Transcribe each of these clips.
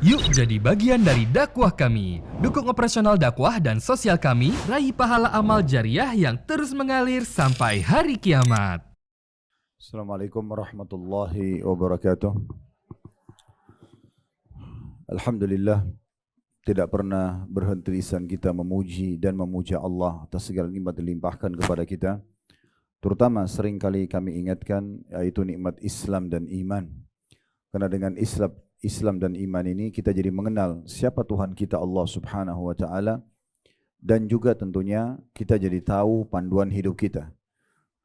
Yuk jadi bagian dari dakwah kami. Dukung operasional dakwah dan sosial kami, raih pahala amal jariah yang terus mengalir sampai hari kiamat. Assalamualaikum warahmatullahi wabarakatuh. Alhamdulillah, tidak pernah berhenti lisan kita memuji dan memuja Allah atas segala nikmat dilimpahkan kepada kita. Terutama seringkali kami ingatkan, yaitu nikmat Islam dan iman. Karena dengan Islam dan iman ini kita jadi mengenal siapa Tuhan kita Allah Subhanahu wa taala, dan juga tentunya kita jadi tahu panduan hidup kita.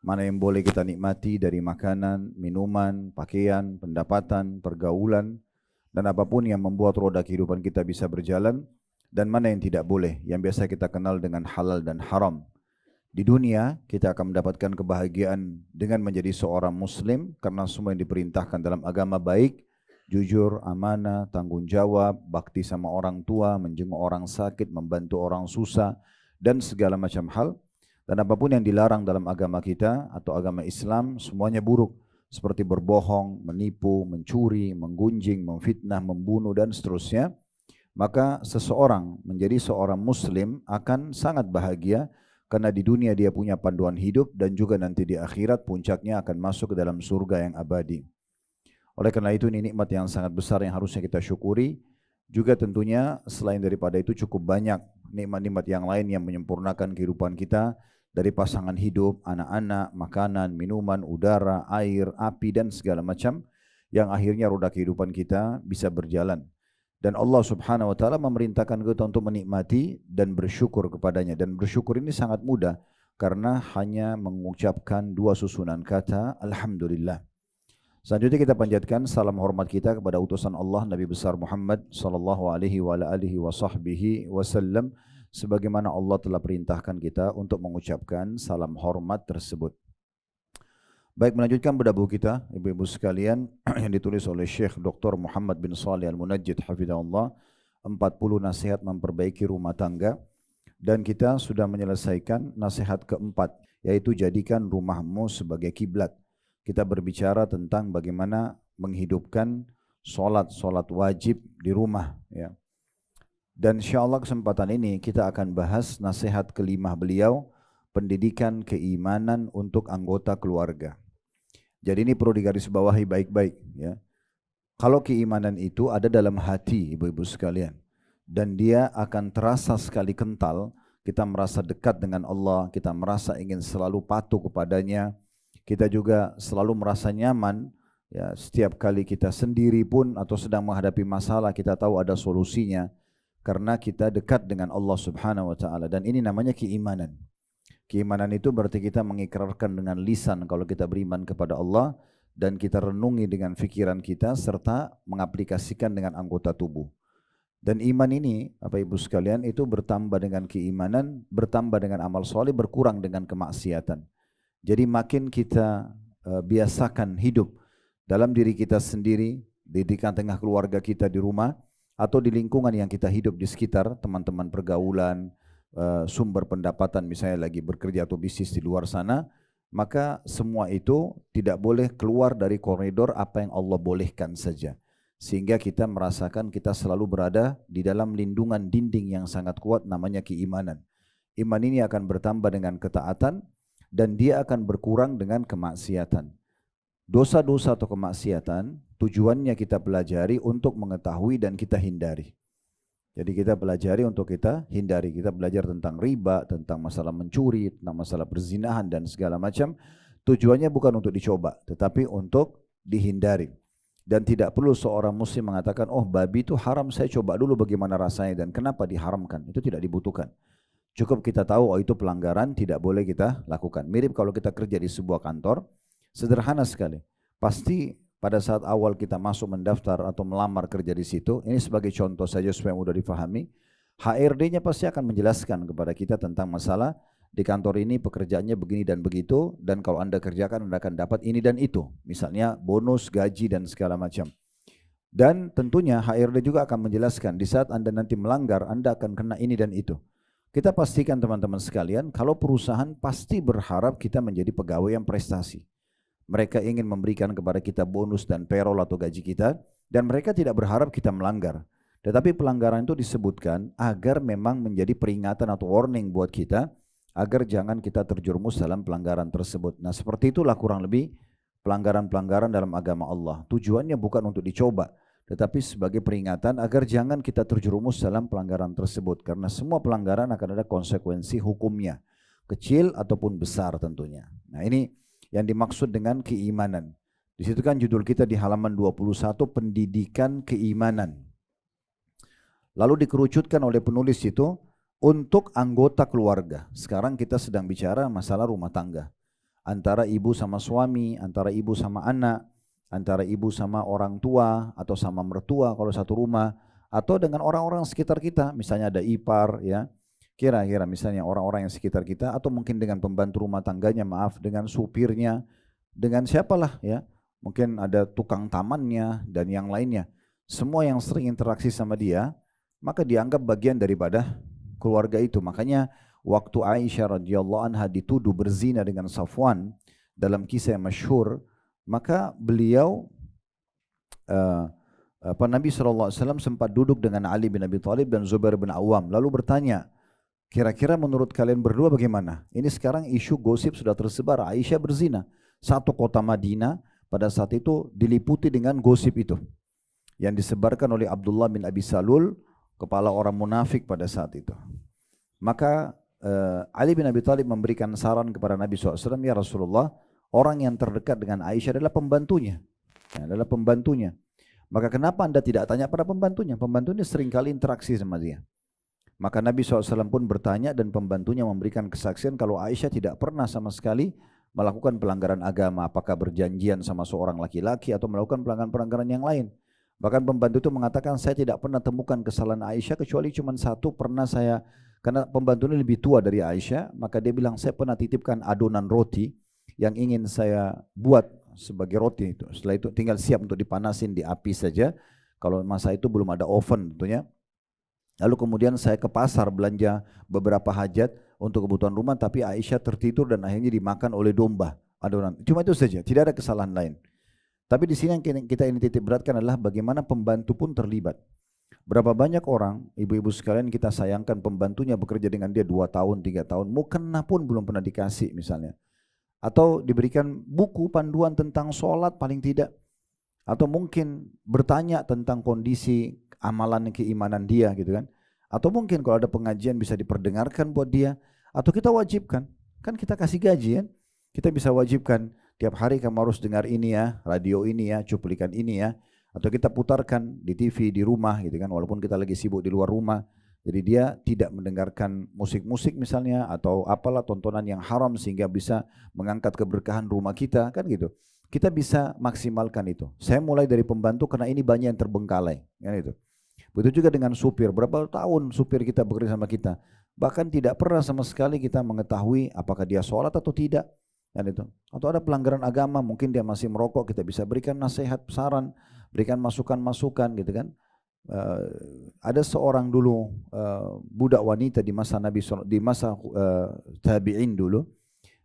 Mana yang boleh kita nikmati dari makanan, minuman, pakaian, pendapatan, pergaulan, dan apapun yang membuat roda kehidupan kita bisa berjalan, dan mana yang tidak boleh, yang biasa kita kenal dengan halal dan haram. Di dunia kita akan mendapatkan kebahagiaan dengan menjadi seorang muslim, karena semua yang diperintahkan dalam agama baik, jujur, amanah, tanggung jawab, bakti sama orang tua, menjenguk orang sakit, membantu orang susah, dan segala macam hal. Dan apapun yang dilarang dalam agama kita atau agama Islam, semuanya buruk. Seperti berbohong, menipu, mencuri, menggunjing, memfitnah, membunuh, dan seterusnya. Maka seseorang menjadi seorang muslim akan sangat bahagia, karena di dunia dia punya panduan hidup, dan juga nanti di akhirat puncaknya akan masuk ke dalam surga yang abadi. Oleh karena itu ini nikmat yang sangat besar yang harusnya kita syukuri. Juga tentunya selain daripada itu cukup banyak nikmat-nikmat yang lain yang menyempurnakan kehidupan kita, dari pasangan hidup, anak-anak, makanan, minuman, udara, air, api, dan segala macam, yang akhirnya roda kehidupan kita bisa berjalan. Dan Allah Subhanahu wa taala memerintahkan kita untuk menikmati dan bersyukur kepadanya. Dan bersyukur ini sangat mudah, karena hanya mengucapkan dua susunan kata Alhamdulillah. Selanjutnya kita panjatkan salam hormat kita kepada utusan Allah Nabi besar Muhammad sallallahu alaihi wasallam, sebagaimana Allah telah perintahkan kita untuk mengucapkan salam hormat tersebut. Baik, melanjutkan bedah buku kita, ibu-ibu sekalian, yang ditulis oleh Syekh Dr. Muhammad bin Shalih Al-Munajjid hafizahullah, 40 nasihat memperbaiki rumah tangga. Dan kita sudah menyelesaikan nasihat keempat, yaitu jadikan rumahmu sebagai kiblat. Kita berbicara tentang bagaimana menghidupkan solat wajib di rumah, ya. Dan insyaAllah kesempatan ini kita akan bahas nasihat kelima beliau, pendidikan keimanan untuk anggota keluarga. Jadi ini perlu digarisbawahi baik-baik, ya. Kalau keimanan itu ada dalam hati ibu-ibu sekalian, dan dia akan terasa sekali kental, kita merasa dekat dengan Allah, kita merasa ingin selalu patuh kepadanya, kita juga selalu merasa nyaman, ya. Setiap kali kita sendiri pun atau sedang menghadapi masalah, kita tahu ada solusinya, karena kita dekat dengan Allah Subhanahu wa taala. Dan ini namanya keimanan. Keimanan itu berarti kita mengikrarkan dengan lisan kalau kita beriman kepada Allah, dan kita renungi dengan fikiran kita serta mengaplikasikan dengan anggota tubuh. Dan iman ini, Bapak Ibu sekalian, itu bertambah dengan keimanan, bertambah dengan amal soleh, berkurang dengan kemaksiatan. Jadi makin kita biasakan hidup dalam diri kita sendiri, di tengah keluarga kita di rumah, atau di lingkungan yang kita hidup di sekitar, teman-teman pergaulan, sumber pendapatan misalnya lagi bekerja atau bisnis di luar sana, maka semua itu tidak boleh keluar dari koridor apa yang Allah bolehkan saja. Sehingga kita merasakan kita selalu berada di dalam lindungan dinding yang sangat kuat, namanya keimanan. Iman ini akan bertambah dengan ketaatan, dan dia akan berkurang dengan kemaksiatan. Dosa-dosa atau kemaksiatan tujuannya kita pelajari untuk mengetahui dan kita hindari. Jadi kita pelajari untuk kita hindari. Kita belajar tentang riba, tentang masalah mencuri, tentang masalah perzinahan dan segala macam. Tujuannya bukan untuk dicoba, tetapi untuk dihindari. Dan tidak perlu seorang muslim mengatakan, oh babi itu haram, saya coba dulu bagaimana rasanya dan kenapa diharamkan. Itu tidak dibutuhkan. Cukup kita tahu, oh itu pelanggaran, tidak boleh kita lakukan. Mirip kalau kita kerja di sebuah kantor, sederhana sekali. Pasti pada saat awal kita masuk mendaftar atau melamar kerja di situ, ini sebagai contoh saja supaya mudah difahami, HRD-nya pasti akan menjelaskan kepada kita tentang masalah di kantor ini pekerjaannya begini dan begitu, dan kalau Anda kerjakan Anda akan dapat ini dan itu, misalnya bonus, gaji dan segala macam. Dan tentunya HRD juga akan menjelaskan di saat Anda nanti melanggar Anda akan kena ini dan itu. Kita pastikan teman-teman sekalian, kalau perusahaan pasti berharap kita menjadi pegawai yang prestasi. Mereka ingin memberikan kepada kita bonus dan payroll atau gaji kita, dan mereka tidak berharap kita melanggar. Tetapi pelanggaran itu disebutkan agar memang menjadi peringatan atau warning buat kita, agar jangan kita terjerumus dalam pelanggaran tersebut. Nah seperti itulah kurang lebih pelanggaran-pelanggaran dalam agama Allah. Tujuannya bukan untuk dicoba, tetapi sebagai peringatan agar jangan kita terjerumus dalam pelanggaran tersebut. Karena semua pelanggaran akan ada konsekuensi hukumnya, kecil ataupun besar tentunya. Nah ini yang dimaksud dengan keimanan. Di situ kan judul kita di halaman 21, pendidikan keimanan. Lalu dikerucutkan oleh penulis itu untuk anggota keluarga. Sekarang kita sedang bicara masalah rumah tangga. Antara ibu sama suami, antara ibu sama anak, antara ibu sama orang tua atau sama mertua kalau satu rumah, atau dengan orang-orang sekitar kita, misalnya ada ipar ya. Kira-kira misalnya orang-orang yang sekitar kita, atau mungkin dengan pembantu rumah tangganya, maaf, dengan supirnya, dengan siapalah ya. Mungkin ada tukang tamannya dan yang lainnya. Semua yang sering interaksi sama dia, maka dianggap bagian daripada keluarga itu. Makanya waktu Aisyah radhiyallahu anha dituduh berzina dengan Safwan dalam kisah yang masyhur, maka beliau Nabi SAW sempat duduk dengan Ali bin Abi Thalib dan Zubair bin Awam lalu bertanya, kira-kira menurut kalian berdua bagaimana? Ini sekarang isu gosip sudah tersebar, Aisyah berzina. Satu kota Madinah pada saat itu diliputi dengan gosip itu yang disebarkan oleh Abdullah bin Abi Salul, kepala orang munafik pada saat itu. Maka Ali bin Abi Thalib memberikan saran kepada Nabi SAW, ya Rasulullah, orang yang terdekat dengan Aisyah adalah pembantunya. Maka kenapa anda tidak tanya pada pembantunya? Pembantunya seringkali interaksi sama dia. Maka Nabi SAW pun bertanya dan pembantunya memberikan kesaksian kalau Aisyah tidak pernah sama sekali melakukan pelanggaran agama, apakah berjanjian sama seorang laki-laki atau melakukan pelanggaran-pelanggaran yang lain. Bahkan pembantu itu mengatakan, saya tidak pernah temukan kesalahan Aisyah kecuali cuma satu, pernah saya, karena pembantu ini lebih tua dari Aisyah, maka dia bilang, saya pernah titipkan adonan roti yang ingin saya buat sebagai roti itu. Setelah itu tinggal siap untuk dipanasin di api saja. Kalau masa itu belum ada oven tentunya. Lalu kemudian saya ke pasar belanja beberapa hajat untuk kebutuhan rumah, tapi Aisyah tertidur dan akhirnya dimakan oleh domba adonan. Cuma itu saja, tidak ada kesalahan lain. Tapi di sini yang kita ini titik beratkan adalah bagaimana pembantu pun terlibat. Berapa banyak orang, ibu-ibu sekalian, kita sayangkan pembantunya bekerja dengan dia 2 tahun, 3 tahun, mukena pun belum pernah dikasih misalnya. Atau diberikan buku panduan tentang sholat paling tidak. Atau mungkin bertanya tentang kondisi amalan keimanan dia gitu kan. Atau mungkin kalau ada pengajian bisa diperdengarkan buat dia. Atau kita wajibkan, kan kita kasih gaji kan. Kita bisa wajibkan, tiap hari kamu harus dengar ini ya, radio ini ya, cuplikan ini ya. Atau kita putarkan di TV di rumah gitu kan, walaupun kita lagi sibuk di luar rumah. Jadi dia tidak mendengarkan musik-musik misalnya, atau apalah tontonan yang haram sehingga bisa mengangkat keberkahan rumah kita kan gitu. Kita bisa maksimalkan itu. Saya mulai dari pembantu karena ini banyak yang terbengkalai kan itu. Begitu juga dengan supir, berapa tahun supir kita bekerja sama kita. Bahkan tidak pernah sama sekali kita mengetahui apakah dia sholat atau tidak. Kan itu. Atau ada pelanggaran agama, mungkin dia masih merokok, kita bisa berikan nasihat, saran, berikan masukan-masukan gitu kan. Ada seorang dulu budak wanita di masa Nabi di masa tabi'in dulu,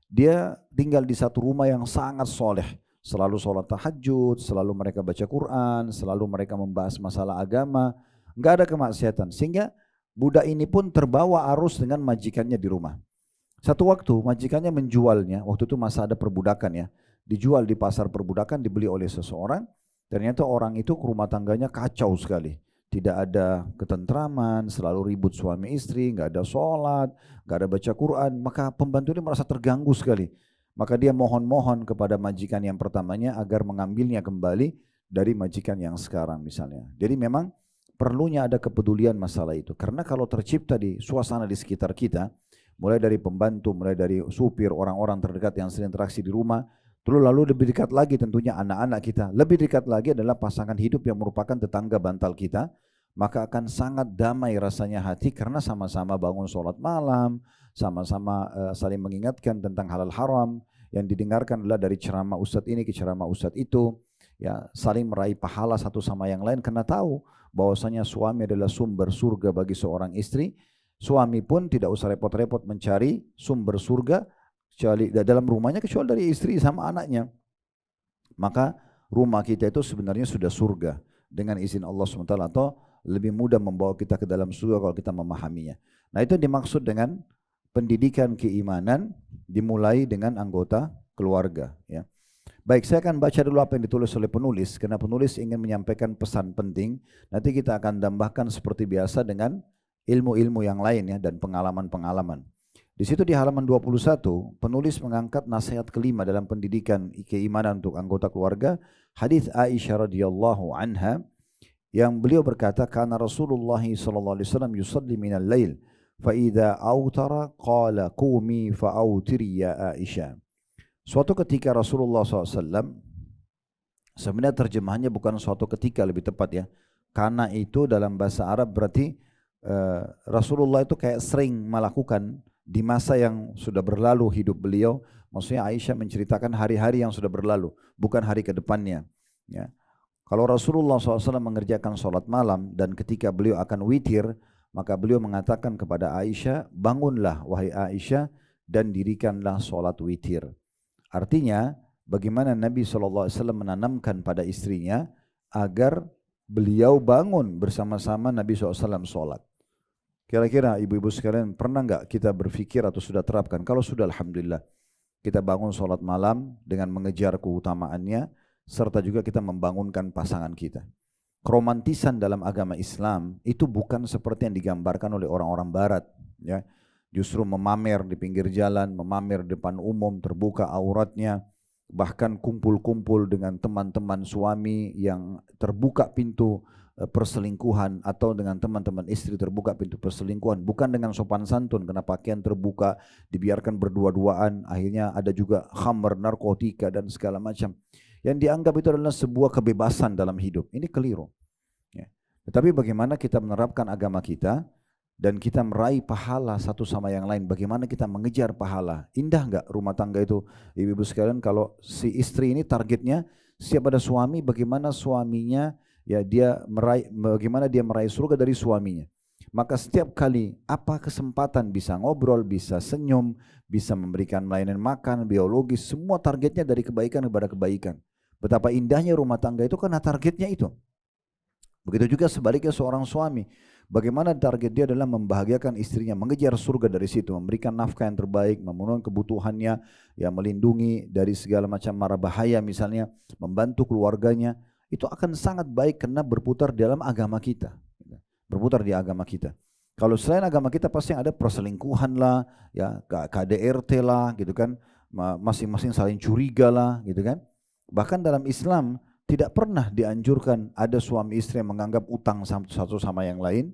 dia tinggal di satu rumah yang sangat soleh, selalu sholat tahajud, selalu mereka baca Quran, selalu mereka membahas masalah agama, nggak ada kemaksiatan, sehingga budak ini pun terbawa arus dengan majikannya di rumah. Satu waktu majikannya menjualnya, waktu itu masa ada perbudakan ya, dijual di pasar perbudakan, dibeli oleh seseorang. Ternyata orang itu rumah tangganya kacau sekali, tidak ada ketentraman, selalu ribut suami istri, nggak ada sholat, nggak ada baca Quran. Maka pembantu ini merasa terganggu sekali. Maka dia mohon-mohon kepada majikan yang pertamanya agar mengambilnya kembali dari majikan yang sekarang misalnya. Jadi memang perlunya ada kepedulian masalah itu. Karena kalau tercipta di suasana di sekitar kita, mulai dari pembantu, mulai dari supir, orang-orang terdekat yang sering interaksi di rumah, lalu lebih dekat lagi tentunya anak-anak kita, lebih dekat lagi adalah pasangan hidup yang merupakan tetangga bantal kita, maka akan sangat damai rasanya hati karena sama-sama bangun sholat malam, sama-sama saling mengingatkan tentang halal haram, yang didengarkan adalah dari ceramah ustadz ini ke ceramah ustadz itu, ya, saling meraih pahala satu sama yang lain karena tahu bahwasanya suami adalah sumber surga bagi seorang istri. Suami pun tidak usah repot-repot mencari sumber surga dalam rumahnya kecuali dari istri sama anaknya. Maka rumah kita itu sebenarnya sudah surga dengan izin Allah SWT, atau lebih mudah membawa kita ke dalam surga kalau kita memahaminya. Nah itu dimaksud dengan pendidikan keimanan dimulai dengan anggota keluarga. Ya. Baik, saya akan baca dulu apa yang ditulis oleh penulis, karena penulis ingin menyampaikan pesan penting. Nanti kita akan tambahkan seperti biasa dengan ilmu-ilmu yang lain ya, dan pengalaman-pengalaman. Di situ di halaman 21, penulis mengangkat nasihat kelima dalam pendidikan keimanan untuk anggota keluarga, hadis Aisyah radhiyallahu anha, yang beliau berkata, karena Rasulullah sallallahu alaihi wasallam yusalli minal lail, fa idza autara qala qumi fa autiri ya Aisyah. Suatu ketika Rasulullah SAW, sebenarnya terjemahannya bukan suatu ketika, lebih tepat ya, karena itu dalam bahasa Arab berarti Rasulullah itu kayak sering melakukan di masa yang sudah berlalu hidup beliau. Maksudnya Aisyah menceritakan hari-hari yang sudah berlalu, bukan hari ke depannya ya. Kalau Rasulullah SAW mengerjakan sholat malam dan ketika beliau akan witir, maka beliau mengatakan kepada Aisyah, bangunlah wahai Aisyah dan dirikanlah sholat witir. Artinya bagaimana Nabi SAW menanamkan pada istrinya agar beliau bangun bersama-sama Nabi SAW sholat. Kira-kira ibu-ibu sekalian pernah nggak kita berpikir atau sudah terapkan? Kalau sudah, alhamdulillah, kita bangun sholat malam dengan mengejar keutamaannya, serta juga kita membangunkan pasangan kita. Keromantisan dalam agama Islam itu bukan seperti yang digambarkan oleh orang-orang Barat, ya. Justru memamer di pinggir jalan, memamer di depan umum, terbuka auratnya, bahkan kumpul-kumpul dengan teman-teman suami yang terbuka pintu perselingkuhan, atau dengan teman-teman istri terbuka pintu perselingkuhan, bukan dengan sopan santun karena pakaian terbuka, dibiarkan berdua-duaan, akhirnya ada juga khamr, narkotika dan segala macam yang dianggap itu adalah sebuah kebebasan dalam hidup. Ini keliru ya. Tetapi bagaimana kita menerapkan agama kita dan kita meraih pahala satu sama yang lain, bagaimana kita mengejar pahala. Indah enggak rumah tangga itu ibu-ibu sekalian kalau si istri ini targetnya setiap ada suami, bagaimana suaminya ya bagaimana dia meraih surga dari suaminya. Maka setiap kali apa kesempatan bisa ngobrol, bisa senyum, bisa memberikan layanan makan, biologis, semua targetnya dari kebaikan kepada kebaikan. Betapa indahnya rumah tangga itu karena targetnya itu. Begitu juga sebaliknya seorang suami, bagaimana target dia adalah membahagiakan istrinya, mengejar surga dari situ, memberikan nafkah yang terbaik, memenuhi kebutuhannya, ya melindungi dari segala macam mara bahaya misalnya, membantu keluarganya. Itu akan sangat baik karena berputar di dalam agama kita, berputar di agama kita. Kalau selain agama kita pasti ada perselingkuhan lah, ya KDRT lah, gitu kan, masing-masing saling curiga lah, gitu kan. Bahkan dalam Islam tidak pernah dianjurkan ada suami istri yang menganggap utang satu sama yang lain.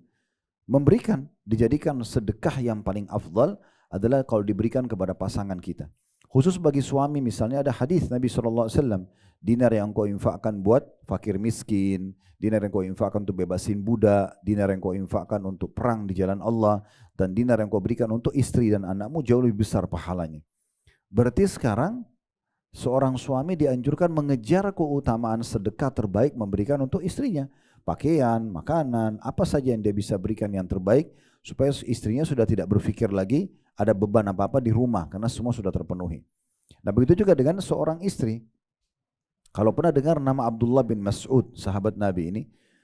Memberikan, dijadikan sedekah yang paling afdal adalah kalau diberikan kepada pasangan kita. Khusus bagi suami misalnya ada hadis Nabi SAW, dinar yang kau infakkan buat fakir miskin, dinar yang kau infakkan untuk bebasin budak, dinar yang kau infakkan untuk perang di jalan Allah, dan dinar yang kau berikan untuk istri dan anakmu jauh lebih besar pahalanya. Berarti sekarang seorang suami dianjurkan mengejar keutamaan sedekah terbaik memberikan untuk istrinya. Pakaian, makanan, apa saja yang dia bisa berikan yang terbaik supaya istrinya sudah tidak berpikir lagi ada beban apa-apa di rumah karena semua sudah terpenuhi. Nah begitu juga dengan seorang istri. Kalau pernah dengar nama Abdullah bin Mas'ud, sahabat Nabi ini,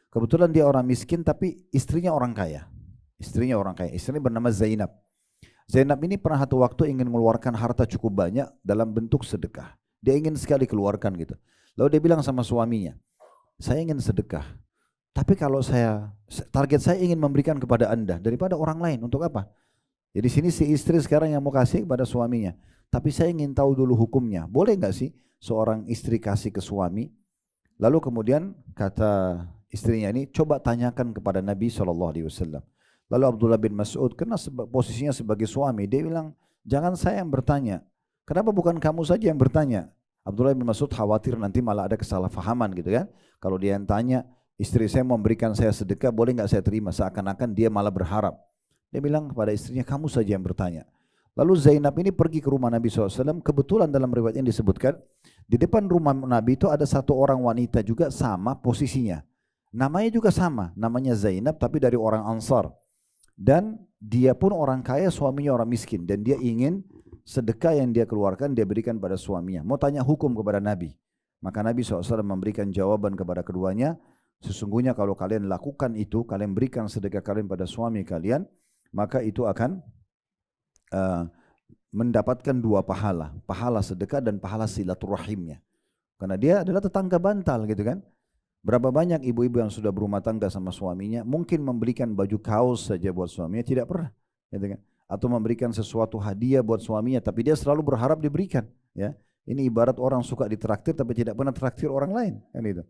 kebetulan dia orang miskin tapi istrinya orang kaya. Istrinya orang kaya, istrinya bernama Zainab. Zainab ini pernah satu waktu ingin mengeluarkan harta cukup banyak dalam bentuk sedekah. Dia ingin sekali keluarkan gitu. Lalu dia bilang sama suaminya, saya ingin sedekah. Tapi kalau target saya ingin memberikan kepada anda daripada orang lain, untuk apa? Jadi sini si istri sekarang yang mau kasih kepada suaminya. Tapi saya ingin tahu dulu hukumnya. Boleh nggak sih seorang istri kasih ke suami? Lalu kemudian kata istrinya ini, coba tanyakan kepada Nabi SAW. Lalu Abdullah bin Mas'ud, karena posisinya sebagai suami, dia bilang, jangan saya yang bertanya. Kenapa bukan kamu saja yang bertanya? Abdullah bin Mas'ud khawatir nanti malah ada kesalahpahaman gitu kan. Kalau dia yang tanya, istri saya mau memberikan saya sedekah, boleh nggak saya terima? Seakan-akan dia malah berharap. Dia bilang kepada istrinya, kamu saja yang bertanya. Lalu Zainab ini pergi ke rumah Nabi SAW. Kebetulan dalam riwayat yang disebutkan, di depan rumah Nabi itu ada satu orang wanita juga sama posisinya. Namanya juga sama, namanya Zainab tapi dari orang Ansar. Dan dia pun orang kaya, suaminya orang miskin. Dan dia ingin sedekah yang dia keluarkan, dia berikan pada suaminya. Mau tanya hukum kepada Nabi. Maka Nabi SAW memberikan jawaban kepada keduanya. Sesungguhnya kalau kalian lakukan itu, kalian berikan sedekah kalian pada suami kalian, maka itu akan uh, mendapatkan dua pahala. Pahala sedekah dan pahala silaturahimnya. Karena dia adalah tetangga bantal gitu kan. Berapa banyak ibu-ibu yang sudah berumah tangga sama suaminya, mungkin memberikan baju kaos saja buat suaminya, tidak pernah. Gitu kan? Atau memberikan sesuatu hadiah buat suaminya, tapi dia selalu berharap diberikan. Ya, ini ibarat orang suka ditraktir tapi tidak pernah traktir orang lain. Kan itu.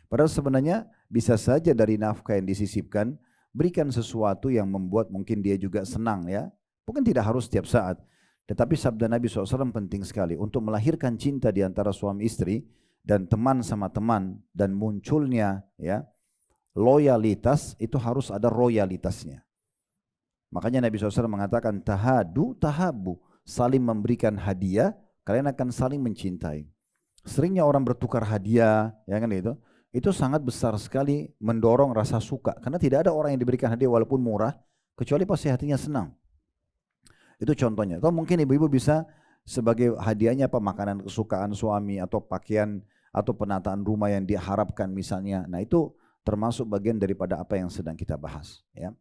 Padahal sebenarnya bisa saja dari nafkah yang disisipkan, berikan sesuatu yang membuat mungkin dia juga senang ya. Mungkin tidak harus setiap saat. Tetapi sabda Nabi SAW penting sekali untuk melahirkan cinta di antara suami istri dan teman sama teman dan munculnya ya loyalitas, itu harus ada royalitasnya. Makanya Nabi SAW mengatakan tahadu tahabu, saling memberikan hadiah, kalian akan saling mencintai. Seringnya orang bertukar hadiah, ya kan itu sangat besar sekali mendorong rasa suka, karena tidak ada orang yang diberikan hadiah walaupun murah kecuali pasti hatinya senang. Itu contohnya. Atau mungkin ibu-ibu bisa sebagai hadiahnya apa, makanan kesukaan suami atau pakaian atau penataan rumah yang diharapkan misalnya. Nah itu termasuk bagian daripada apa yang sedang kita bahas. Ya.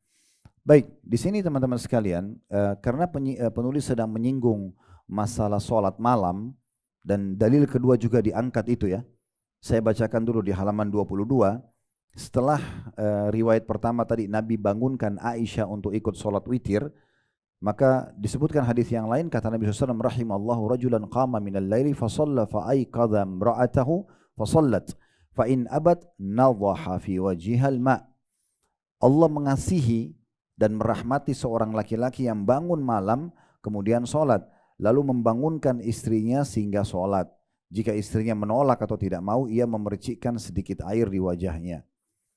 Baik, di sini teman-teman sekalian, karena penulis sedang menyinggung masalah sholat malam, dan dalil kedua juga diangkat itu ya. Saya bacakan dulu di halaman 22. Setelah riwayat pertama tadi Nabi bangunkan Aisyah untuk ikut sholat witir, maka disebutkan hadis yang lain, kata Nabi SAW, rahimallahu rajulan qama minal laili fasalla fa'aiqadha imra'atahu fasallat fa'in abad nadhaha fi wajihal ma'. Allah mengasihi dan merahmati seorang laki-laki yang bangun malam kemudian sholat, lalu membangunkan istrinya sehingga sholat. Jika istrinya menolak atau tidak mau, ia memercikkan sedikit air di wajahnya.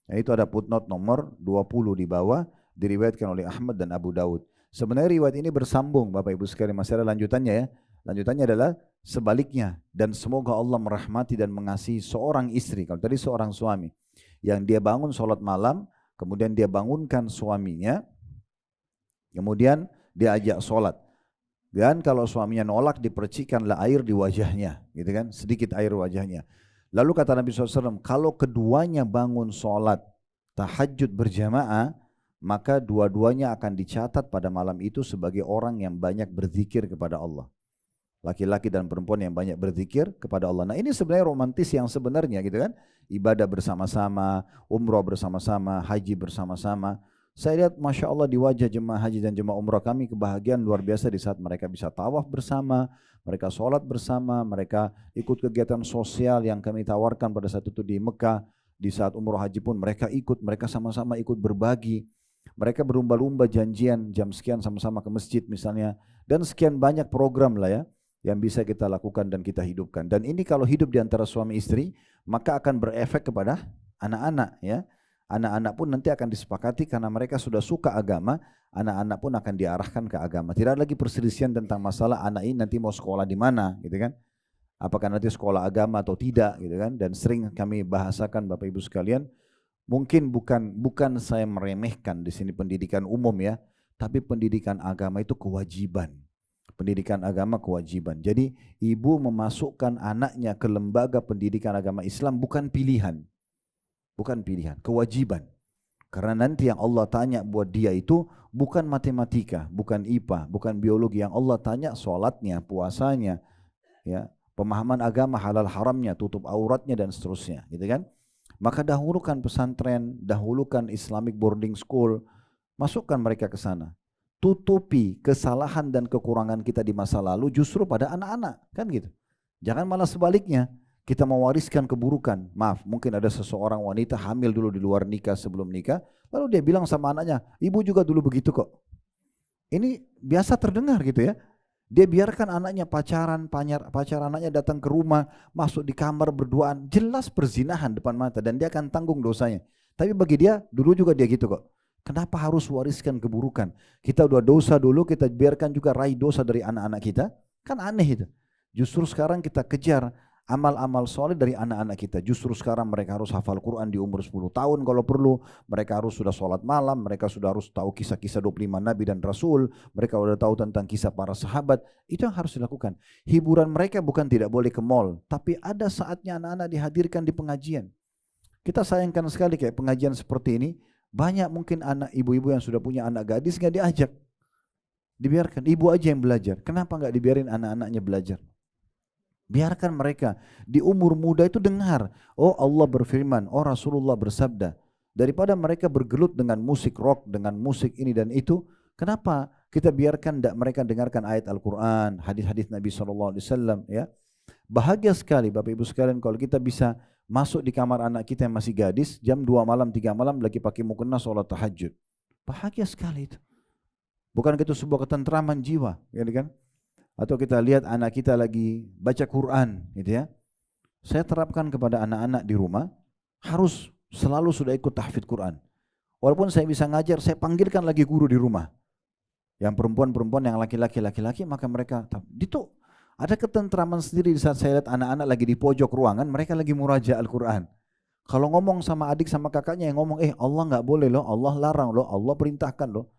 Nah, itu ada footnote nomor 20 di bawah, diriwayatkan oleh Ahmad dan Abu Daud. Sebenarnya riwayat ini bersambung Bapak Ibu sekalian, masih ada lanjutannya ya. Lanjutannya adalah sebaliknya, dan semoga Allah merahmati dan mengasihi seorang istri, kalau tadi seorang suami, yang dia bangun sholat malam, kemudian dia bangunkan suaminya, kemudian dia ajak sholat. Dan kalau suaminya nolak, dipercikkanlah air di wajahnya, gitu kan, sedikit air wajahnya. Lalu kata Nabi SAW, kalau keduanya bangun sholat tahajud berjamaah, maka dua-duanya akan dicatat pada malam itu sebagai orang yang banyak berzikir kepada Allah. Laki-laki dan perempuan yang banyak berzikir kepada Allah. Nah ini sebenarnya romantis yang sebenarnya gitu kan. Ibadah bersama-sama, umrah bersama-sama, haji bersama-sama. Saya lihat Masya Allah di wajah jemaah haji dan jemaah umrah kami kebahagiaan luar biasa di saat mereka bisa tawaf bersama, mereka sholat bersama, mereka ikut kegiatan sosial yang kami tawarkan pada saat itu di Mekah. Di saat umrah haji pun mereka ikut, mereka sama-sama ikut berbagi. Mereka berlomba-lomba janjian jam sekian sama-sama ke masjid misalnya. Dan sekian banyak program lah ya yang bisa kita lakukan dan kita hidupkan. Dan ini kalau hidup di antara suami istri, maka akan berefek kepada anak-anak ya. Anak-anak pun nanti akan disepakati karena mereka sudah suka agama, anak-anak pun akan diarahkan ke agama. Tidak lagi perselisihan tentang masalah anak ini nanti mau sekolah di mana gitu kan. Apakah nanti sekolah agama atau tidak gitu kan. Dan sering kami bahasakan Bapak Ibu sekalian, mungkin bukan saya meremehkan di sini pendidikan umum ya, tapi pendidikan agama itu kewajiban. Pendidikan agama kewajiban. Jadi ibu memasukkan anaknya ke lembaga pendidikan agama Islam bukan pilihan. Bukan pilihan, kewajiban. Karena nanti yang Allah tanya buat dia itu bukan matematika, bukan IPA, bukan biologi. Yang Allah tanya sholatnya, puasanya, ya, pemahaman agama, halal haramnya, tutup auratnya dan seterusnya, gitu kan? Maka dahulukan pesantren, dahulukan Islamic boarding school, masukkan mereka ke sana. Tutupi kesalahan dan kekurangan kita di masa lalu justru pada anak-anak, kan gitu. Jangan malah sebaliknya, kita mewariskan keburukan. Maaf, mungkin ada seseorang wanita hamil dulu di luar nikah sebelum nikah, lalu dia bilang sama anaknya, ibu juga dulu begitu kok. Ini biasa terdengar gitu ya. Dia biarkan anaknya pacaran anaknya datang ke rumah, masuk di kamar berduaan, jelas perzinahan depan mata dan dia akan tanggung dosanya. Tapi bagi dia, dulu juga dia gitu kok. Kenapa harus wariskan keburukan? Kita udah dosa dulu, kita biarkan juga raih dosa dari anak-anak kita. Kan aneh itu. Justru sekarang kita kejar amal-amal soleh dari anak-anak kita. Justru sekarang mereka harus hafal Quran di umur 10 tahun kalau perlu. Mereka harus sudah sholat malam. Mereka sudah harus tahu kisah-kisah 25 Nabi dan Rasul. Mereka sudah tahu tentang kisah para sahabat. Itu yang harus dilakukan. Hiburan mereka bukan tidak boleh ke mall. Tapi ada saatnya anak-anak dihadirkan di pengajian. Kita sayangkan sekali kayak pengajian seperti ini, banyak mungkin anak ibu-ibu yang sudah punya anak gadis nggak diajak. Dibiarkan, ibu aja yang belajar. Kenapa nggak dibiarin anak-anaknya belajar? Biarkan mereka di umur muda itu dengar, oh Allah berfirman, oh Rasulullah bersabda. Daripada mereka bergelut dengan musik rock, dengan musik ini dan itu, kenapa kita biarkan mereka dengarkan ayat Al-Quran, hadis-hadis Nabi SAW, ya. Bahagia sekali Bapak Ibu sekalian kalau kita bisa masuk di kamar anak kita yang masih gadis, jam 2 malam, 3 malam lagi pakai mukena sholat tahajud. Bahagia sekali itu. Bukan itu sebuah ketentraman jiwa, ya kan? Atau kita lihat anak kita lagi baca Quran, gitu ya. Saya terapkan kepada anak-anak di rumah, harus selalu sudah ikut tahfidz Quran. Walaupun saya bisa ngajar, saya panggilkan lagi guru di rumah. Yang perempuan-perempuan, yang laki-laki, maka mereka, itu ada ketentraman sendiri di saat saya lihat anak-anak lagi di pojok ruangan, mereka lagi muraja Al-Quran. Kalau ngomong sama adik sama kakaknya yang ngomong, Allah nggak boleh loh, Allah larang loh, Allah perintahkan loh.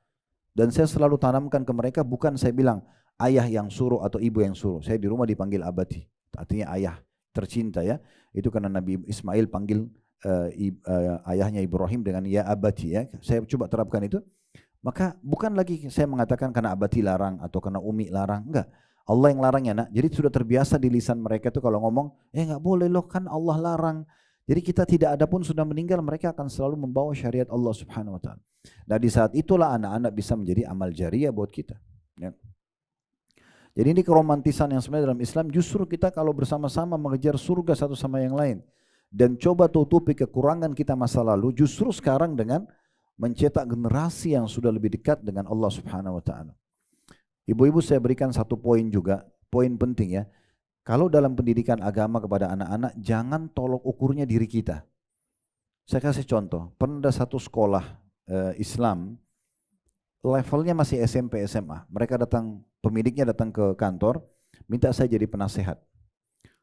Dan saya selalu tanamkan ke mereka, bukan saya bilang, ayah yang suruh atau ibu yang suruh. Saya di rumah dipanggil abati, artinya ayah tercinta ya. Itu karena Nabi Ismail panggil ayahnya Ibrahim dengan ya abati ya. Saya coba terapkan itu. Maka bukan lagi saya mengatakan karena abati larang atau karena umi larang, enggak. Allah yang larang ya nak. Jadi sudah terbiasa di lisan mereka itu kalau ngomong, nggak boleh loh kan Allah larang. Jadi kita tidak ada pun sudah meninggal, mereka akan selalu membawa syariat Allah Subhanahu Wa Taala. Nah di saat itulah anak-anak bisa menjadi amal jariah buat kita. Ya. Jadi ini keromantisan yang sebenarnya dalam Islam, justru kita kalau bersama-sama mengejar surga satu sama yang lain dan coba tutupi kekurangan kita masa lalu, justru sekarang dengan mencetak generasi yang sudah lebih dekat dengan Allah Subhanahu Wa Taala. Ibu-ibu saya berikan satu poin juga, poin penting ya. Kalau dalam pendidikan agama kepada anak-anak, jangan tolok ukurnya diri kita. Saya kasih contoh, pernah ada satu sekolah Islam, levelnya masih SMP SMA. Mereka datang, pemiliknya datang ke kantor, minta saya jadi penasehat.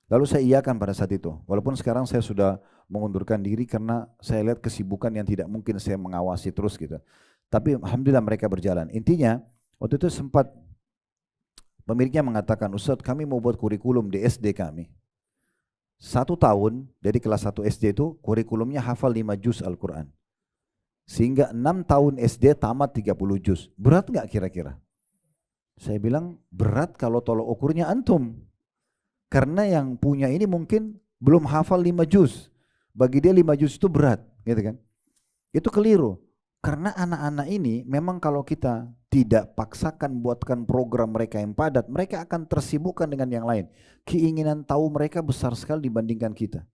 Lalu saya iakan pada saat itu. Walaupun sekarang saya sudah mengundurkan diri karena saya lihat kesibukan yang tidak mungkin saya mengawasi terus gitu. Tapi alhamdulillah mereka berjalan. Intinya waktu itu sempat pemiliknya mengatakan, Ustadz kami mau buat kurikulum di SD kami. 1 tahun, jadi kelas 1 SD itu kurikulumnya hafal 5 juz Al-Quran. Sehingga 6 tahun SD tamat 30 juz. Berat nggak kira-kira? Saya bilang berat kalau tolok ukurnya antum. Karena yang punya ini mungkin belum hafal 5 juz. Bagi dia 5 juz itu berat, gitu kan? Itu keliru. Karena anak-anak ini memang kalau kita tidak paksakan buatkan program mereka yang padat, mereka akan tersibukkan dengan yang lain. Keinginan tahu mereka besar sekali dibandingkan kita.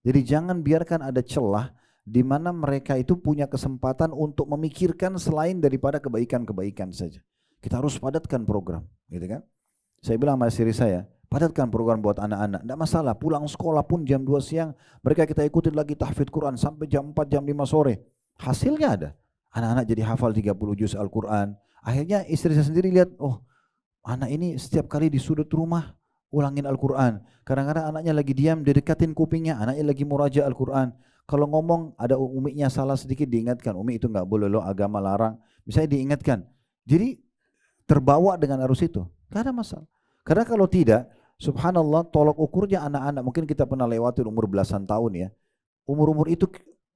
Jadi jangan biarkan ada celah di mana mereka itu punya kesempatan untuk memikirkan selain daripada kebaikan-kebaikan saja. Kita harus padatkan program, gitu kan? Saya bilang sama istri saya, padatkan program buat anak-anak. Tidak masalah, pulang sekolah pun jam 2 siang, mereka kita ikutin lagi tahfidz Quran sampai jam 4, jam 5 sore. Hasilnya ada. Anak-anak jadi hafal 30 juz Al-Quran. Akhirnya istri saya sendiri lihat, oh anak ini setiap kali di sudut rumah ulangin Al-Quran. Kadang-kadang anaknya lagi diam, didekatin kupingnya, anaknya lagi muraja Al-Quran. Kalau ngomong ada umiknya salah sedikit diingatkan, umi itu nggak boleh loh, agama larang. Misalnya diingatkan. Jadi terbawa dengan arus itu, gak ada masalah. Karena kalau tidak, subhanallah tolok ukurnya anak-anak, mungkin kita pernah lewatin umur belasan tahun ya. Umur-umur itu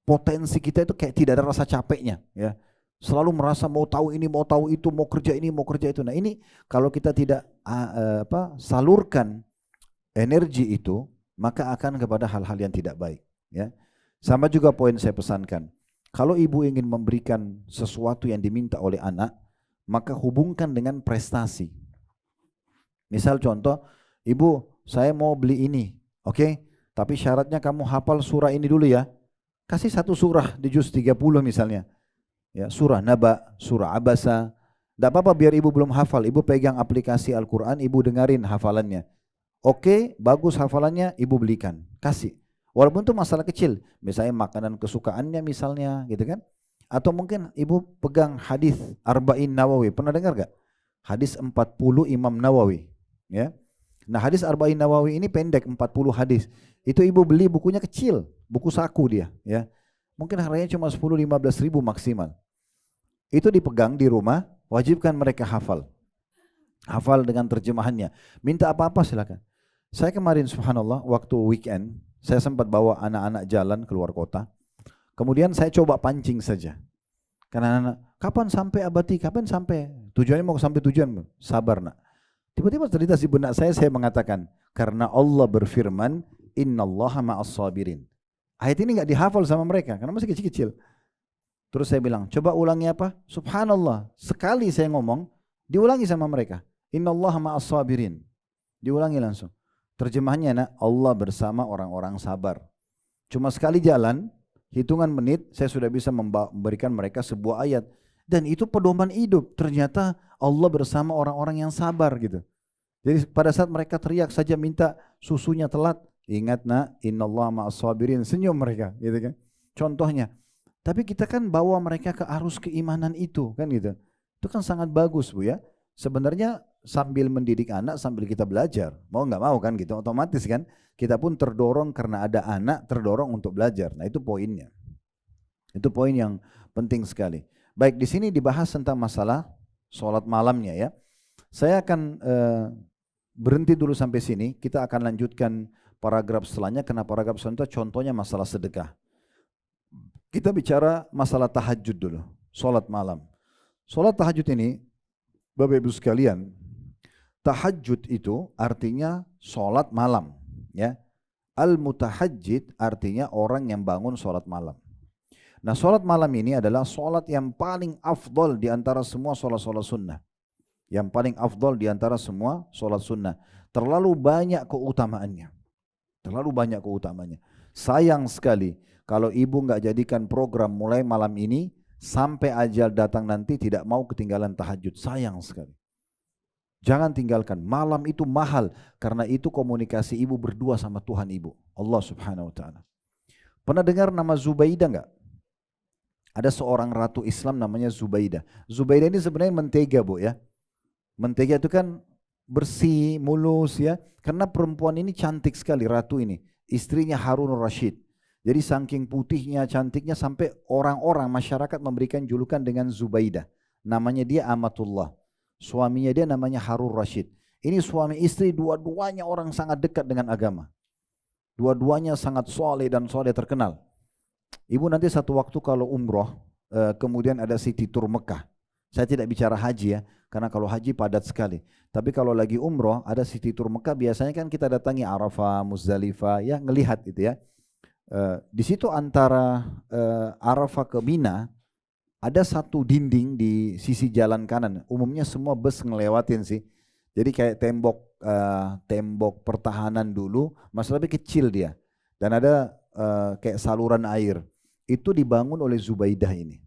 potensi kita itu kayak tidak ada rasa capeknya ya. Selalu merasa mau tahu ini, mau tahu itu, mau kerja ini, mau kerja itu. Nah ini kalau kita tidak salurkan energi itu, maka akan kepada hal-hal yang tidak baik ya. Sama juga poin saya pesankan. Kalau ibu ingin memberikan sesuatu yang diminta oleh anak, maka hubungkan dengan prestasi. Misal contoh, ibu saya mau beli ini, oke? Tapi syaratnya kamu hafal surah ini dulu ya. Kasih 1 surah di juz 30 misalnya. Ya, surah Naba, surah Abasa. Tidak apa-apa biar ibu belum hafal, ibu pegang aplikasi Al-Quran, ibu dengerin hafalannya. Oke, bagus hafalannya, ibu belikan, kasih. Walaupun itu masalah kecil, misalnya makanan kesukaannya misalnya, gitu kan? Atau mungkin ibu pegang hadis Arba'in Nawawi, pernah dengar gak? Hadis 40 Imam Nawawi. Ya. Nah hadis Arba'in Nawawi ini pendek, 40 hadis. Itu ibu beli bukunya kecil, buku saku dia. Ya. Mungkin harganya cuma 10-15 ribu maksimal. Itu dipegang di rumah, wajibkan mereka hafal. Hafal dengan terjemahannya. Minta apa-apa silakan. Saya kemarin subhanallah waktu weekend, Saya sempat bawa anak-anak jalan keluar kota. Kemudian saya coba pancing saja. Karena anak, kapan sampai Abati? Kapan sampai? Tujuannya mau sampai tujuan. Sabar nak. Tiba-tiba terlintas di benak saya mengatakan, karena Allah berfirman, innallaha ma'as sabirin. Ayat ini enggak dihafal sama mereka karena masih kecil-kecil. Terus saya bilang, coba ulangi apa? Subhanallah. Sekali saya ngomong, diulangi sama mereka. Innallaha ma'as sabirin. Diulangi langsung. Terjemahnya nak, Allah bersama orang-orang sabar. Cuma sekali jalan, hitungan menit, saya sudah bisa memberikan mereka sebuah ayat. Dan itu pedoman hidup. Ternyata Allah bersama orang-orang yang sabar gitu. Jadi pada saat mereka teriak saja minta susunya telat, ingat nak, innallaha ma'as sabirin, senyum mereka gitu kan. Contohnya. Tapi kita kan bawa mereka ke arus keimanan itu kan gitu. Itu kan sangat bagus Bu ya. Sebenarnya sambil mendidik anak sambil kita belajar. Mau nggak mau kan gitu. Otomatis kan kita pun terdorong karena ada anak terdorong untuk belajar. Nah itu poinnya. Itu poin yang penting sekali. Baik di sini dibahas tentang masalah sholat malamnya ya. Saya akan berhenti dulu sampai sini. Kita akan lanjutkan paragraf setelahnya. Karena paragraf selanjutnya contohnya masalah sedekah. Kita bicara masalah tahajud dulu, sholat malam. Sholat tahajud ini, Bapak Ibu sekalian, tahajud itu artinya sholat malam. Ya. Al-mutahajjid artinya orang yang bangun sholat malam. Nah sholat malam ini adalah sholat yang paling afdol di antara semua sholat-sholat sunnah. Yang paling afdol di antara semua sholat sunnah. Terlalu banyak keutamaannya. Terlalu banyak keutamaannya. Sayang sekali. Kalau ibu nggak jadikan program mulai malam ini sampai ajal datang nanti tidak mau ketinggalan tahajud, sayang sekali. Jangan tinggalkan. Malam itu mahal karena itu komunikasi ibu berdua sama Tuhan ibu, Allah Subhanahu Wa Taala. Pernah dengar nama Zubaidah nggak? Ada seorang ratu Islam namanya Zubaidah. Zubaidah ini sebenarnya mentega Bu ya. Mentega itu kan bersih, mulus ya. Karena perempuan ini cantik sekali ratu ini. Istrinya Harun Rashid. Jadi saking putihnya, cantiknya sampai orang-orang masyarakat memberikan julukan dengan Zubaidah. Namanya dia Amatullah. Suaminya dia namanya Harun Rashid. Ini suami istri dua-duanya orang sangat dekat dengan agama. Dua-duanya sangat soleh dan soleh terkenal. Ibu nanti satu waktu kalau umroh, kemudian ada city tour Mekah. Saya tidak bicara haji ya, karena kalau haji padat sekali. Tapi kalau lagi umroh, ada city tour Mekah, biasanya kan kita datangi Arafah, Muzdalifah, ya ngelihat itu ya. Di situ antara Arafah ke Mina ada satu dinding di sisi jalan kanan. Umumnya semua bus ngelewatin sih. Jadi kayak tembok pertahanan dulu, masih lebih kecil dia. Dan ada kayak saluran air. Itu dibangun oleh Zubaidah ini.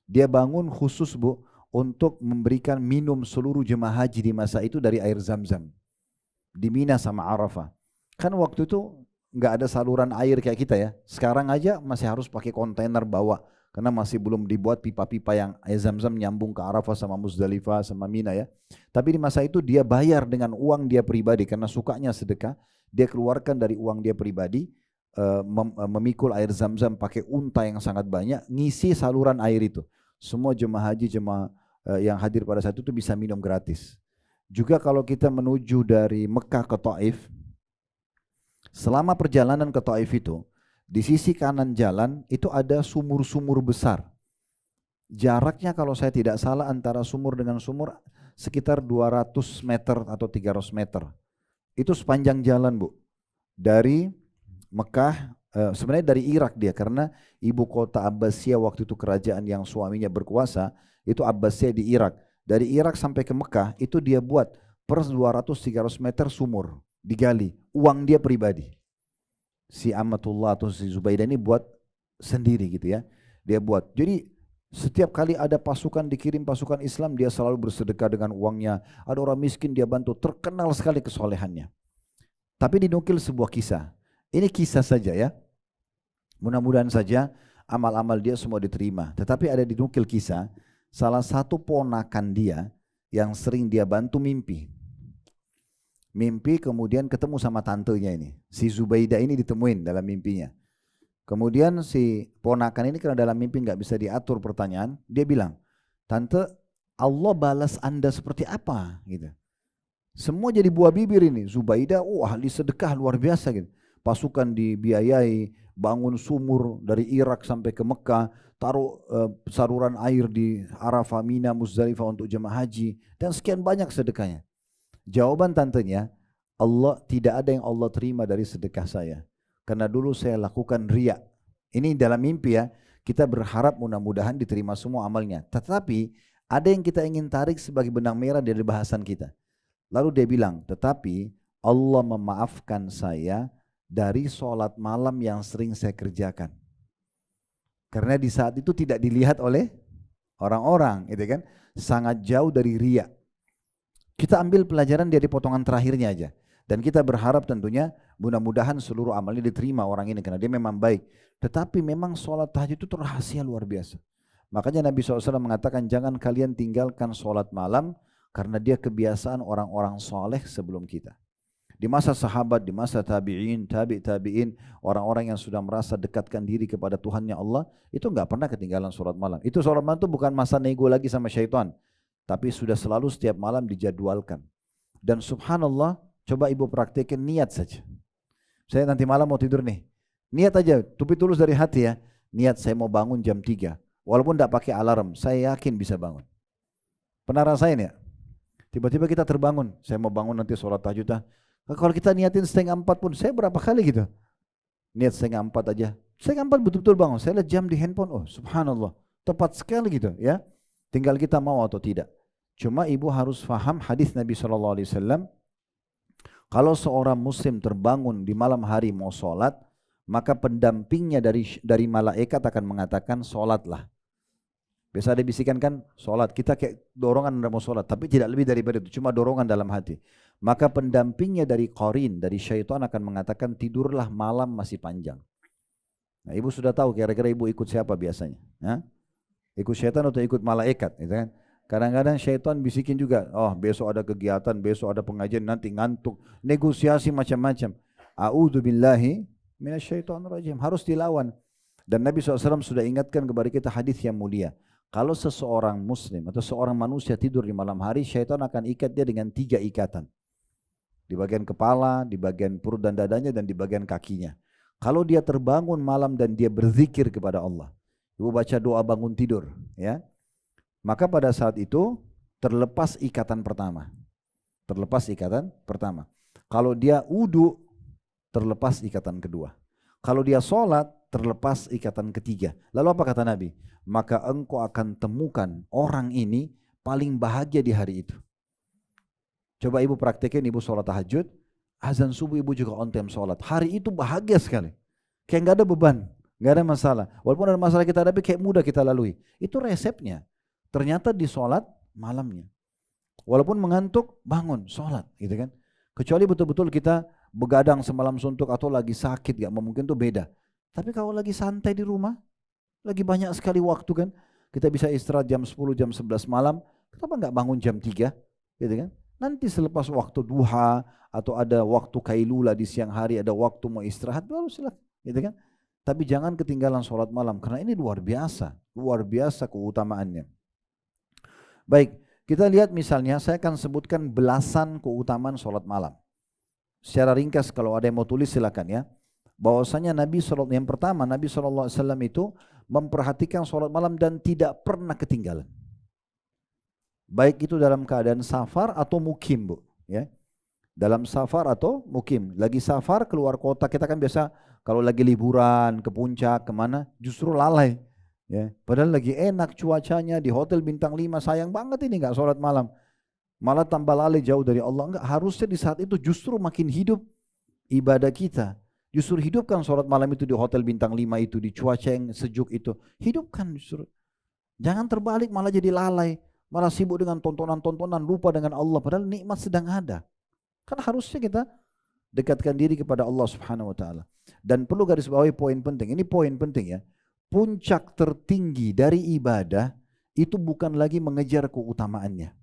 Dia bangun khusus Bu untuk memberikan minum seluruh jemaah haji di masa itu dari air Zam-Zam. Di Mina sama Arafah. Kan waktu itu nggak ada saluran air kayak kita ya. Sekarang aja masih harus pakai kontainer bawa. Karena masih belum dibuat pipa-pipa yang air Zam-Zam nyambung ke Arafah sama Muzdalifah sama Mina ya. Tapi di masa itu dia bayar dengan uang dia pribadi. Karena sukanya sedekah. Dia keluarkan dari uang dia pribadi. Memikul air Zam-Zam pakai unta yang sangat banyak. Ngisi saluran air itu. Semua jemaah haji, jemaah yang hadir pada saat itu bisa minum gratis. Juga kalau kita menuju dari Mekah ke Taif. Selama perjalanan ke Taif itu, di sisi kanan jalan itu ada sumur-sumur besar. Jaraknya kalau saya tidak salah antara sumur dengan sumur sekitar 200 meter atau 300 meter. Itu sepanjang jalan Bu. Dari Mekah, sebenarnya dari Irak dia karena ibu kota Abbasiyah waktu itu kerajaan yang suaminya berkuasa, itu Abbasiyah di Irak. Dari Irak sampai ke Mekah itu dia buat per 200-300 meter sumur. Digali, uang dia pribadi. Si Amatullah atau si Zubaidah ini buat sendiri gitu ya. Dia buat. Jadi setiap kali ada pasukan dikirim pasukan Islam, dia selalu bersedekah dengan uangnya. Ada orang miskin dia bantu, terkenal sekali kesolehannya. Tapi dinukil sebuah kisah. Ini kisah saja ya. Mudah-mudahan saja amal-amal dia semua diterima. Tetapi ada dinukil kisah, salah satu ponakan dia yang sering dia bantu mimpi. Mimpi kemudian ketemu sama tantenya ini. Si Zubaidah ini ditemuin dalam mimpinya. Kemudian si ponakan ini karena dalam mimpi nggak bisa diatur pertanyaan, dia bilang, "Tante, Allah balas Anda seperti apa?" gitu. Semua jadi buah bibir ini. Zubaidah, ahli sedekah luar biasa gitu. pasukan dibiayai, bangun sumur dari Irak sampai ke Mekah, taruh saluran air di Arafah, Mina, Muzdalifah untuk jemaah haji, dan sekian banyak sedekahnya. Jawaban tantenya, Allah tidak ada yang Allah terima dari sedekah saya. Karena dulu saya lakukan riya. Ini dalam mimpi ya, kita berharap mudah-mudahan diterima semua amalnya. Tetapi ada yang kita ingin tarik sebagai benang merah dari bahasan kita. Lalu dia bilang, tetapi Allah memaafkan saya dari sholat malam yang sering saya kerjakan. Karena di saat itu tidak dilihat oleh orang-orang, gitu kan? Sangat jauh dari riya. Kita ambil pelajaran dari potongan terakhirnya aja. Dan kita berharap tentunya mudah-mudahan seluruh amalnya diterima orang ini karena dia memang baik. Tetapi memang sholat tahajud itu rahasia luar biasa. Makanya Nabi SAW mengatakan jangan kalian tinggalkan sholat malam karena dia kebiasaan orang-orang soleh sebelum kita. Di masa sahabat, di masa tabi'in, tabi'in, orang-orang yang sudah merasa dekatkan diri kepada Tuhannya Allah, itu enggak pernah ketinggalan sholat malam. Itu sholat malam itu bukan masa nego lagi sama syaitan, tapi sudah selalu setiap malam dijadwalkan. Dan subhanallah, coba ibu praktekin niat saja. Saya nanti malam mau tidur nih. Niat aja, tupi tulus dari hati ya. Niat saya mau bangun jam 3. Walaupun tidak pakai alarm, saya yakin bisa bangun. Pernah rasain ya? Tiba-tiba kita terbangun. Saya mau bangun nanti sholat tahajud. Kalau kita niatin 3:30 pun, saya berapa kali gitu. Niat 3:30 aja. 3:30 betul-betul bangun. Saya lihat jam di handphone, oh subhanallah. Tepat sekali gitu ya. Tinggal kita mau atau tidak. Cuma ibu harus faham hadis Nabi SAW. Kalau seorang muslim terbangun di malam hari mau sholat, maka pendampingnya dari malaikat akan mengatakan sholatlah. Biasa ada bisikan kan, sholat. Kita kayak dorongan mau sholat, tapi tidak lebih daripada itu, cuma dorongan dalam hati. Maka pendampingnya dari qarin, dari syaitan akan mengatakan tidurlah malam masih panjang. Nah, ibu sudah tahu kira-kira ibu ikut siapa biasanya? Hah? Ikut syaitan atau ikut malaikat? Gitu kan? Kadang-kadang syaitan bisikin juga, oh besok ada kegiatan, besok ada pengajian, nanti ngantuk, negosiasi macam-macam. A'udzubillahi minasyaitonirrajim. Harus dilawan. Dan Nabi SAW sudah ingatkan kepada kita hadis yang mulia. Kalau seseorang muslim atau seorang manusia tidur di malam hari, syaitan akan ikat dia dengan 3 ikatan. Di bagian kepala, di bagian perut dan dadanya, dan di bagian kakinya. Kalau dia terbangun malam dan dia berzikir kepada Allah, ibu baca doa bangun tidur, ya. Maka pada saat itu terlepas ikatan pertama. Terlepas ikatan pertama. Kalau dia wudu, terlepas ikatan kedua. Kalau dia sholat, terlepas ikatan ketiga. Lalu apa kata Nabi? Maka engkau akan temukan orang ini paling bahagia di hari itu. Coba ibu praktekin, ibu sholat tahajud, azan subuh ibu juga on time sholat. Hari itu bahagia sekali. Kayak nggak ada beban, nggak ada masalah. Walaupun ada masalah kita hadapi, kayak mudah kita lalui. Itu resepnya. Ternyata di sholat malamnya. Walaupun mengantuk, bangun, sholat, gitu kan. Kecuali betul-betul kita begadang semalam suntuk atau lagi sakit, gak mungkin, itu beda. Tapi kalau lagi santai di rumah, lagi banyak sekali waktu kan, kita bisa istirahat jam 10, jam 11 malam, kenapa gak bangun jam 3, gitu kan. Nanti selepas waktu duha, atau ada waktu kailula di siang hari, ada waktu mau istirahat, baru silakan, gitu kan. Tapi jangan ketinggalan sholat malam, karena ini luar biasa keutamaannya. Baik, kita lihat misalnya, saya akan sebutkan belasan keutamaan sholat malam. Secara ringkas kalau ada yang mau tulis silakan ya. Bahwasanya yang pertama Nabi SAW itu memperhatikan sholat malam dan tidak pernah ketinggalan. Baik itu dalam keadaan safar atau mukim, Bu. Ya. Dalam safar atau mukim. Lagi safar keluar kota, kita kan biasa kalau lagi liburan ke puncak kemana justru lalai. Ya, padahal lagi enak cuacanya di hotel bintang 5, sayang banget ini nggak sholat malam. Malah tambah lalai jauh dari Allah. Enggak, harusnya di saat itu justru makin hidup ibadah kita. Justru hidupkan sholat malam itu di hotel bintang 5 itu, di cuaca yang sejuk itu. Hidupkan justru. Jangan terbalik malah jadi lalai. Malah sibuk dengan tontonan-tontonan, lupa dengan Allah. Padahal nikmat sedang ada. Kan harusnya kita dekatkan diri kepada Allah Subhanahu Wa Taala. Dan perlu garis bawahi poin penting. Ini poin penting ya. Puncak tertinggi dari ibadah itu bukan lagi mengejar keutamaannya.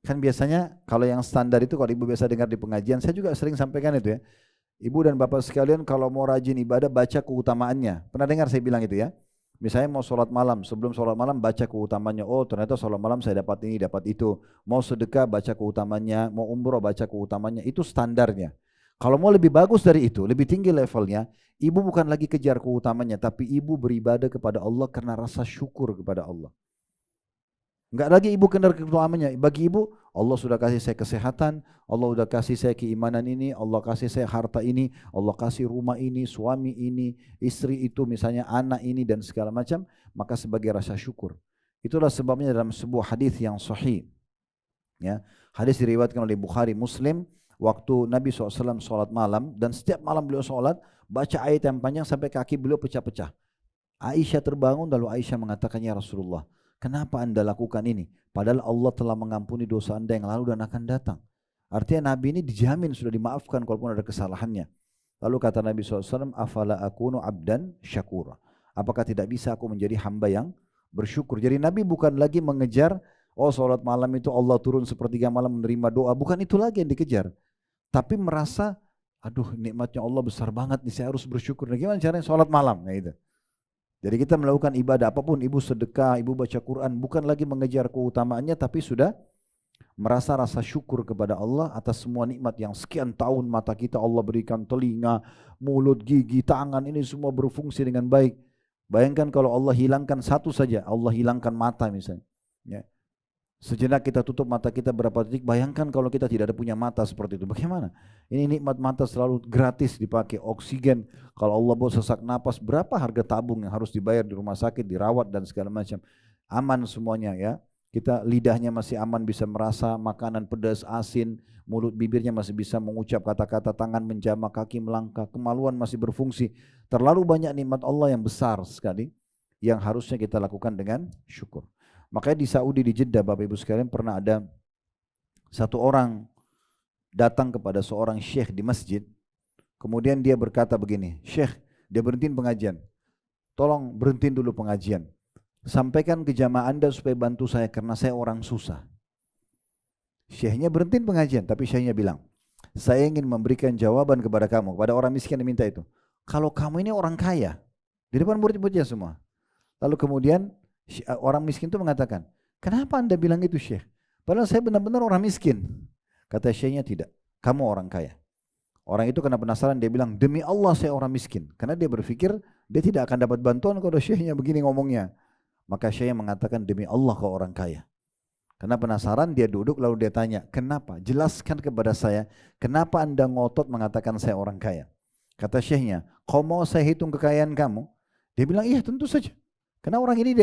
Kan biasanya kalau yang standar itu, kalau ibu biasa dengar di pengajian, saya juga sering sampaikan itu ya. Ibu dan bapak sekalian kalau mau rajin ibadah baca keutamaannya. Pernah dengar saya bilang itu ya. Misalnya mau sholat malam, sebelum sholat malam baca keutamaannya. Oh ternyata sholat malam saya dapat ini, dapat itu. Mau sedekah baca keutamaannya, mau umroh baca keutamaannya. Itu standarnya. Kalau mau lebih bagus dari itu, lebih tinggi levelnya, ibu bukan lagi kejar keutamanya, tapi ibu beribadah kepada Allah karena rasa syukur kepada Allah. Enggak lagi ibu kejar keutamanya. Bagi ibu, Allah sudah kasih saya kesehatan, Allah sudah kasih saya keimanan ini, Allah kasih saya harta ini, Allah kasih rumah ini, suami ini, istri itu, misalnya anak ini dan segala macam, maka sebagai rasa syukur. Itulah sebabnya dalam sebuah hadis yang sahih, ya, hadis diriwayatkan oleh Bukhari, Muslim, waktu Nabi SAW sholat malam, dan setiap malam beliau sholat, baca ayat yang panjang sampai kaki beliau pecah-pecah. Aisyah terbangun, lalu Aisyah mengatakan, ya Rasulullah, kenapa anda lakukan ini? Padahal Allah telah mengampuni dosa anda yang lalu dan akan datang. Artinya Nabi ini dijamin sudah dimaafkan kalaupun ada kesalahannya. Lalu kata Nabi SAW, afala akunu abdan syakura. Apakah tidak bisa aku menjadi hamba yang bersyukur? Jadi Nabi bukan lagi mengejar, oh sholat malam itu Allah turun sepertiga malam menerima doa. Bukan itu lagi yang dikejar. Tapi merasa, aduh nikmatnya Allah besar banget nih, saya harus bersyukur. Nah, gimana caranya sholat malam? Nah, itu. Jadi kita melakukan ibadah apapun, ibu sedekah, ibu baca Quran, bukan lagi mengejar keutamaannya, tapi sudah merasa rasa syukur kepada Allah atas semua nikmat yang sekian tahun mata kita Allah berikan, telinga, mulut, gigi, tangan, ini semua berfungsi dengan baik. Bayangkan kalau Allah hilangkan satu saja, Allah hilangkan mata misalnya. Ya. Sejenak kita tutup mata kita berapa detik, bayangkan kalau kita tidak ada punya mata seperti itu, bagaimana? Ini nikmat mata selalu gratis dipakai, oksigen, kalau Allah mau sesak napas, berapa harga tabung yang harus dibayar di rumah sakit, dirawat dan segala macam. Aman semuanya ya, kita lidahnya masih aman, bisa merasa makanan pedas, asin, mulut bibirnya masih bisa mengucap kata-kata, tangan menjamah, kaki melangkah, kemaluan masih berfungsi. Terlalu banyak nikmat Allah yang besar sekali, yang harusnya kita lakukan dengan syukur. Makanya di Saudi, di Jeddah, Bapak Ibu sekalian, pernah ada satu orang datang kepada seorang syekh di masjid. Kemudian dia berkata begini, syekh, dia berhentiin pengajian. Tolong berhentiin dulu pengajian. Sampaikan ke jamaah anda supaya bantu saya karena saya orang susah. Syekhnya berhentiin pengajian, tapi syekhnya bilang, saya ingin memberikan jawaban kepada kamu, kepada orang miskin yang minta itu. Kalau kamu ini orang kaya, di depan murid-muridnya semua. Lalu kemudian orang miskin itu mengatakan, kenapa anda bilang itu syekh? Padahal saya benar-benar orang miskin. Kata syekhnya, tidak, kamu orang kaya. Orang itu karena penasaran, dia bilang, demi Allah saya orang miskin. Karena dia berpikir dia tidak akan dapat bantuan kalau syekhnya begini ngomongnya. Maka syekhnya mengatakan, demi Allah kau orang kaya. Karena penasaran dia duduk lalu dia tanya, kenapa? Jelaskan kepada saya, kenapa anda ngotot mengatakan saya orang kaya? Kata syekhnya, kau mau saya hitung kekayaan kamu? Dia bilang, iya tentu saja. Karena orang ini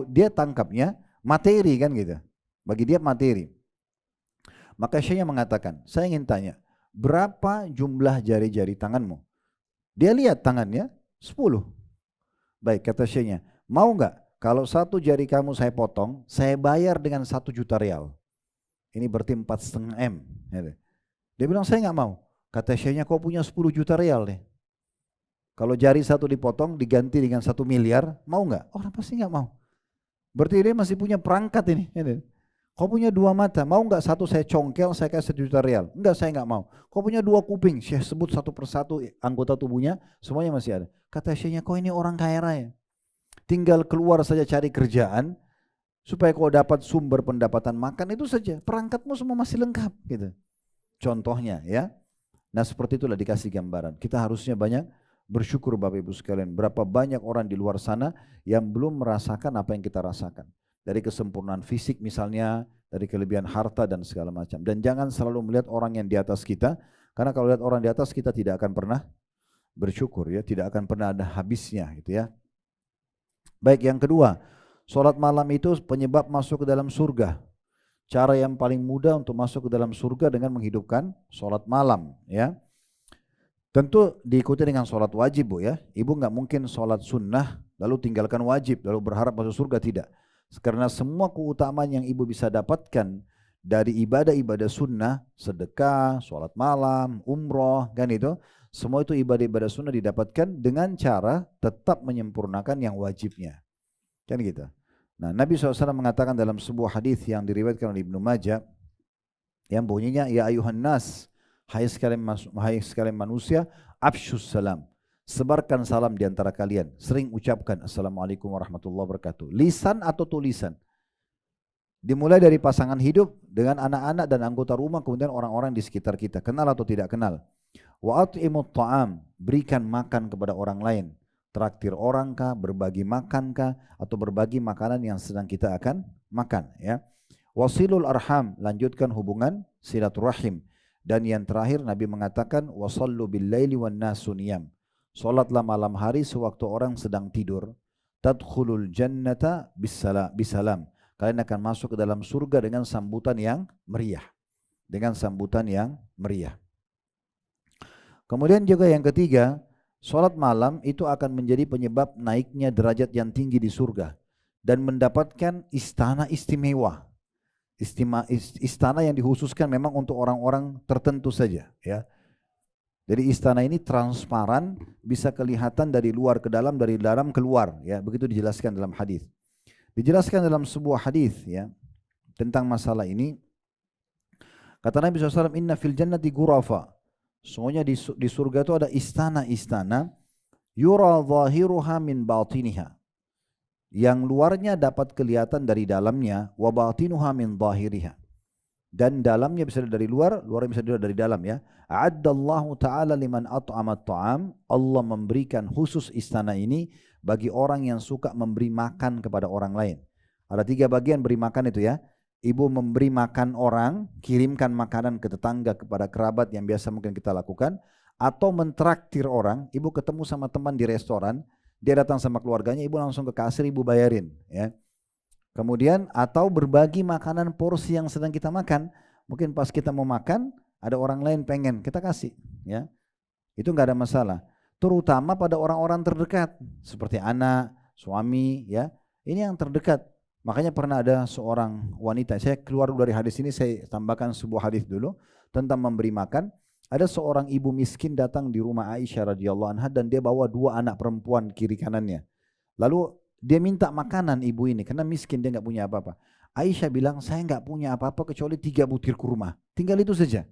dia tangkapnya materi kan gitu. Bagi dia materi. Maka syekhnya mengatakan, saya ingin tanya, berapa jumlah jari-jari tanganmu? Dia lihat tangannya 10. Baik, kata syekhnya, mau enggak kalau satu jari kamu saya potong, saya bayar dengan 1 juta rial. Ini berarti 4,5 M. Dia bilang, saya enggak mau. Kata syekhnya, kau punya 10 juta rial nih. Kalau jari satu dipotong diganti dengan 1 miliar, mau enggak? Orang pasti enggak mau. Berarti dia masih punya perangkat ini. Kau punya 2 mata, mau enggak satu saya congkel, saya kasih 1 juta rial? Enggak, saya enggak mau. Kau punya 2 kuping, Syekh sebut satu persatu anggota tubuhnya, semuanya masih ada. Kata syekhnya, kau ini orang kaya raya. Tinggal keluar saja cari kerjaan, supaya kau dapat sumber pendapatan makan, itu saja. Perangkatmu semua masih lengkap. Gitu. Contohnya ya. Nah seperti itulah dikasih gambaran. Kita harusnya banyak bersyukur Bapak Ibu sekalian, berapa banyak orang di luar sana yang belum merasakan apa yang kita rasakan. Dari kesempurnaan fisik misalnya, dari kelebihan harta dan segala macam. Dan jangan selalu melihat orang yang di atas kita, karena kalau lihat orang di atas kita tidak akan pernah bersyukur ya, tidak akan pernah ada habisnya gitu ya. Baik, yang kedua, sholat malam itu penyebab masuk ke dalam surga. Cara yang paling mudah untuk masuk ke dalam surga dengan menghidupkan sholat malam ya. Tentu diikuti dengan sholat wajib Bu ya. Ibu nggak mungkin sholat sunnah lalu tinggalkan wajib lalu berharap masuk surga, tidak. Karena semua keutamaan yang ibu bisa dapatkan dari ibadah-ibadah sunnah, sedekah, sholat malam, umroh, kan itu, semua itu ibadah-ibadah sunnah didapatkan dengan cara tetap menyempurnakan yang wajibnya. Kan gitu. Nah Nabi SAW mengatakan dalam sebuah hadis yang diriwayatkan oleh Ibnu Majah yang bunyinya, ya ayuhan nas, hai sekalian manusia, afsyus salam, sebarkan salam di antara kalian. Sering ucapkan assalamualaikum warahmatullahi wabarakatuh. Lisan atau tulisan. Dimulai dari pasangan hidup dengan anak-anak dan anggota rumah, kemudian orang-orang di sekitar kita, kenal atau tidak kenal. Wa at'imut ta'am, berikan makan kepada orang lain. Traktir orang kah, berbagi makan kah, atau berbagi makanan yang sedang kita akan makan, ya. Wasilul arham, lanjutkan hubungan silaturahim. Dan yang terakhir Nabi mengatakan wasallu bil laili wan nasu niyam. Salatlah malam hari sewaktu orang sedang tidur. Tadkhulul jannata bisalam. Kalian akan masuk ke dalam surga dengan sambutan yang meriah. Dengan sambutan yang meriah. Kemudian juga yang ketiga, salat malam itu akan menjadi penyebab naiknya derajat yang tinggi di surga dan mendapatkan istana istimewa. Istana yang dikhususkan memang untuk orang-orang tertentu saja, ya. Jadi istana ini transparan, bisa kelihatan dari luar ke dalam, dari dalam keluar, ya. Begitu dijelaskan dalam hadis. Dijelaskan dalam sebuah hadis, ya, tentang masalah ini. Kata Nabi SAW, inna fil jannati ghurafa. Semuanya di surga itu ada istana-istana, yura zahiruha min batiniha. Yang luarnya dapat kelihatan dari dalamnya, wa batinuha min zahiriha. Dan dalamnya bisa dari luar, luarnya bisa dari dalam, ya. A'addallahu ta'ala liman at'amat ta'am. Allah memberikan khusus istana ini bagi orang yang suka memberi makan kepada orang lain. Ada 3 bagian beri makan itu, ya. Ibu memberi makan orang, kirimkan makanan ke tetangga, kepada kerabat yang biasa mungkin kita lakukan, atau mentraktir orang. Ibu ketemu sama teman di restoran, dia datang sama keluarganya, ibu langsung ke kasir, ibu bayarin, ya. Kemudian atau berbagi makanan porsi yang sedang kita makan. Mungkin pas kita mau makan, ada orang lain pengen, kita kasih, ya. Itu nggak ada masalah. Terutama pada orang-orang terdekat, seperti anak, suami, ya. Ini yang terdekat. Makanya pernah ada seorang wanita, saya keluar dari hadis ini, saya tambahkan sebuah hadis dulu tentang memberi makan. Ada seorang ibu miskin datang di rumah Aisyah radhiyallahu anha dan dia bawa 2 anak perempuan kiri kanannya. Lalu dia minta makanan ibu ini karena miskin, dia nggak punya apa-apa. Aisyah bilang, saya nggak punya apa-apa kecuali 3 butir kurma. Tinggal itu saja.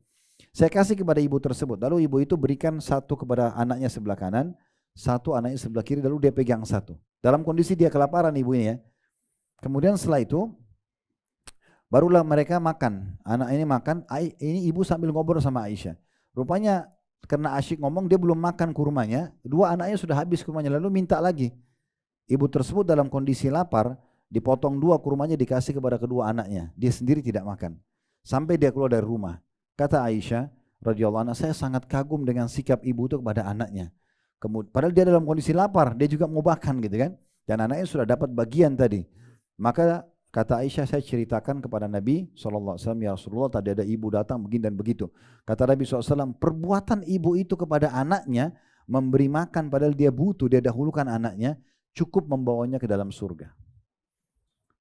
Saya kasih kepada ibu tersebut. Lalu ibu itu berikan 1 kepada anaknya sebelah kanan, 1 anaknya sebelah kiri, lalu dia pegang 1. Dalam kondisi dia kelaparan ibu ini, ya. Kemudian setelah itu barulah mereka makan. Anak ini makan, ini ibu sambil ngobrol sama Aisyah. Rupanya karena asyik ngomong, dia belum makan kurmanya, 2 anaknya sudah habis kurmanya, lalu minta lagi. Ibu tersebut dalam kondisi lapar, dipotong 2 kurmanya dikasih kepada kedua anaknya, dia sendiri tidak makan. Sampai dia keluar dari rumah. Kata Aisyah radhiyallahu anha, saya sangat kagum dengan sikap ibu itu kepada anaknya. Padahal dia dalam kondisi lapar, dia juga mau makan gitu kan. Dan anaknya sudah dapat bagian tadi. Maka kata Aisyah, saya ceritakan kepada Nabi SAW, ya Rasulullah, tadi ada ibu datang begini dan begitu. Kata Nabi SAW, perbuatan ibu itu kepada anaknya, memberi makan padahal dia butuh, dia dahulukan anaknya, cukup membawanya ke dalam surga.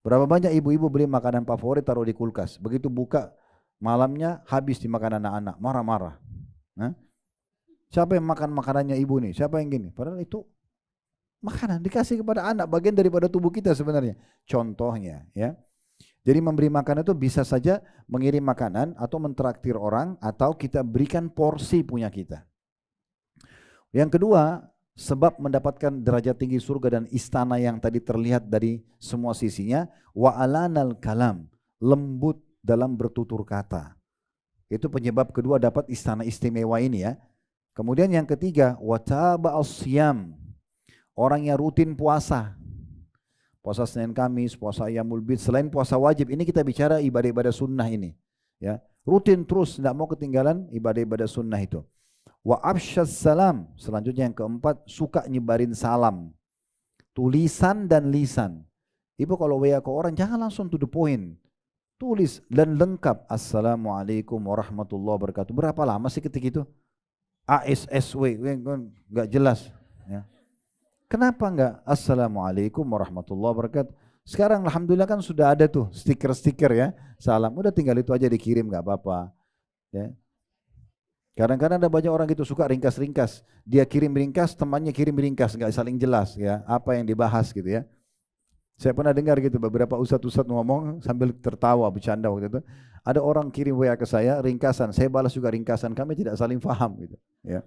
Berapa banyak ibu-ibu beli makanan favorit taruh di kulkas, begitu buka malamnya habis dimakan anak-anak, marah-marah. Siapa yang makan makanannya ibu nih? Siapa yang gini? Padahal itu makanan dikasih kepada anak, bagian daripada tubuh kita sebenarnya. Contohnya, ya. Jadi memberi makan itu bisa saja mengirim makanan atau mentraktir orang atau kita berikan porsi punya kita. Yang kedua, sebab mendapatkan derajat tinggi surga dan istana yang tadi terlihat dari semua sisinya, wa alanal kalam, lembut dalam bertutur kata. Itu penyebab kedua dapat istana istimewa ini, ya. Kemudian yang ketiga, wa taba'as siyam, orang yang rutin puasa. Puasa Senin Kamis, puasa Ayyamul Bid, selain puasa wajib, ini kita bicara ibadah-ibadah sunnah ini, ya. Rutin terus, tidak mau ketinggalan ibadah-ibadah sunnah itu. Wa afsyas salam, selanjutnya yang keempat, suka nyebarin salam. Tulisan dan lisan. Ibu kalau WA ke orang jangan langsung to the point. Tulis dan lengkap. Assalamualaikum warahmatullahi wabarakatuh. Berapa lama sih ketik itu? ASSW, enggak jelas, ya. Kenapa enggak Assalamualaikum warahmatullahi wabarakatuh? Sekarang alhamdulillah kan sudah ada tuh stiker-stiker, ya, salam. Udah tinggal itu aja dikirim, enggak apa-apa, ya. Kadang-kadang ada banyak orang gitu suka ringkas-ringkas. Dia kirim ringkas, temannya kirim ringkas, enggak saling jelas, ya, apa yang dibahas gitu, ya. Saya pernah dengar gitu beberapa ustadz-ustadz ngomong sambil tertawa bercanda waktu itu. Ada orang kirim WA ke saya ringkasan, saya balas juga ringkasan, kami tidak saling paham gitu, ya.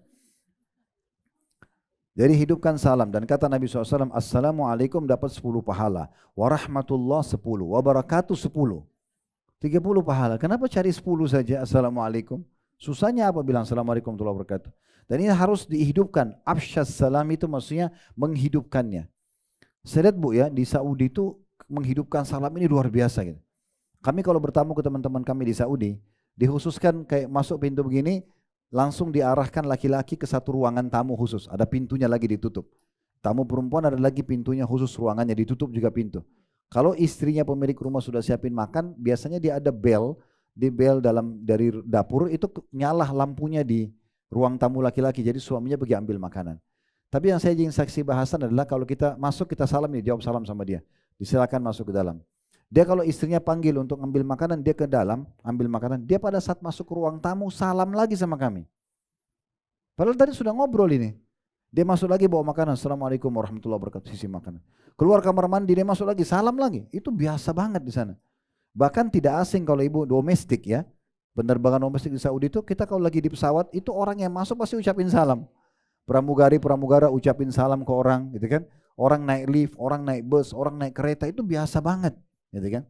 Jadi hidupkan salam dan kata Nabi SAW, Assalamualaikum dapat 10 pahala, warahmatullah 10, wabarakatuh 10, 30 pahala. Kenapa cari 10 saja Assalamualaikum? Susahnya apa bilang Assalamualaikum warahmatullahi wabarakatuh. Dan ini harus dihidupkan. Afsyas salam itu maksudnya menghidupkannya. Saya lihat Bu ya, di Saudi itu menghidupkan salam ini luar biasa gitu. Kami kalau bertamu ke teman-teman kami di Saudi, dikhususkan kayak masuk pintu begini, langsung diarahkan laki-laki ke satu ruangan tamu khusus. Ada pintunya lagi ditutup. Tamu perempuan ada lagi pintunya khusus, ruangannya ditutup juga pintu. Kalau istrinya pemilik rumah sudah siapin makan, biasanya dia ada bel, di bel dari dapur itu nyala lampunya di ruang tamu laki-laki. Jadi suaminya pergi ambil makanan. Tapi yang saya ingin saksi bahasan adalah kalau kita masuk kita salam nih, jawab salam sama dia. Disilakan masuk ke dalam. Dia kalau istrinya panggil untuk ambil makanan, dia ke dalam ambil makanan. Dia pada saat masuk ke ruang tamu salam lagi sama kami. Padahal tadi sudah ngobrol ini. Dia masuk lagi bawa makanan. Assalamualaikum warahmatullahi wabarakatuh. Sisi makanan. Keluar kamar mandi dia masuk lagi salam lagi. Itu biasa banget di sana. Bahkan tidak asing kalau ibu domestik ya. Penerbangan domestik di Saudi itu kita kalau lagi di pesawat itu orang yang masuk pasti ucapin salam. Pramugara ucapin salam ke orang gitu kan. Orang naik lift, orang naik bus, orang naik kereta itu biasa banget gitu kan.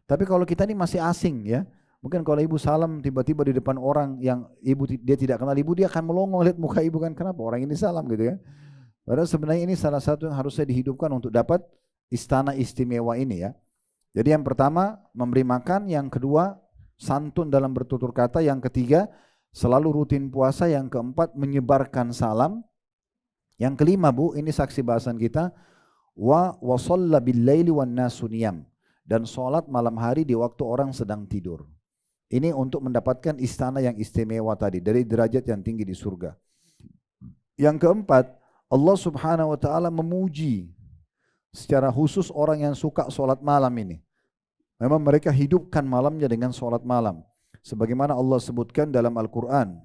Tapi kalau kita ini masih asing ya. Mungkin kalau ibu salam tiba-tiba di depan orang yang dia tidak kenal ibu, dia akan melongo lihat muka ibu kan, kenapa orang ini salam gitu kan. Padahal sebenarnya ini salah satu yang harusnya dihidupkan untuk dapat istana istimewa ini ya. Jadi yang pertama memberi makan, yang kedua santun dalam bertutur kata, yang ketiga selalu rutin puasa, yang keempat menyebarkan salam, yang kelima Bu, ini saksi bahasan kita, wa shalla bil laili wan nasu niyam, dan sholat malam hari di waktu orang sedang tidur. Ini untuk mendapatkan istana yang istimewa tadi, dari derajat yang tinggi di surga. Yang keempat, Allah Subhanahu wa taala memuji secara khusus orang yang suka sholat malam ini. Memang mereka hidupkan malamnya dengan sholat malam. Sebagaimana Allah sebutkan dalam Al-Quran.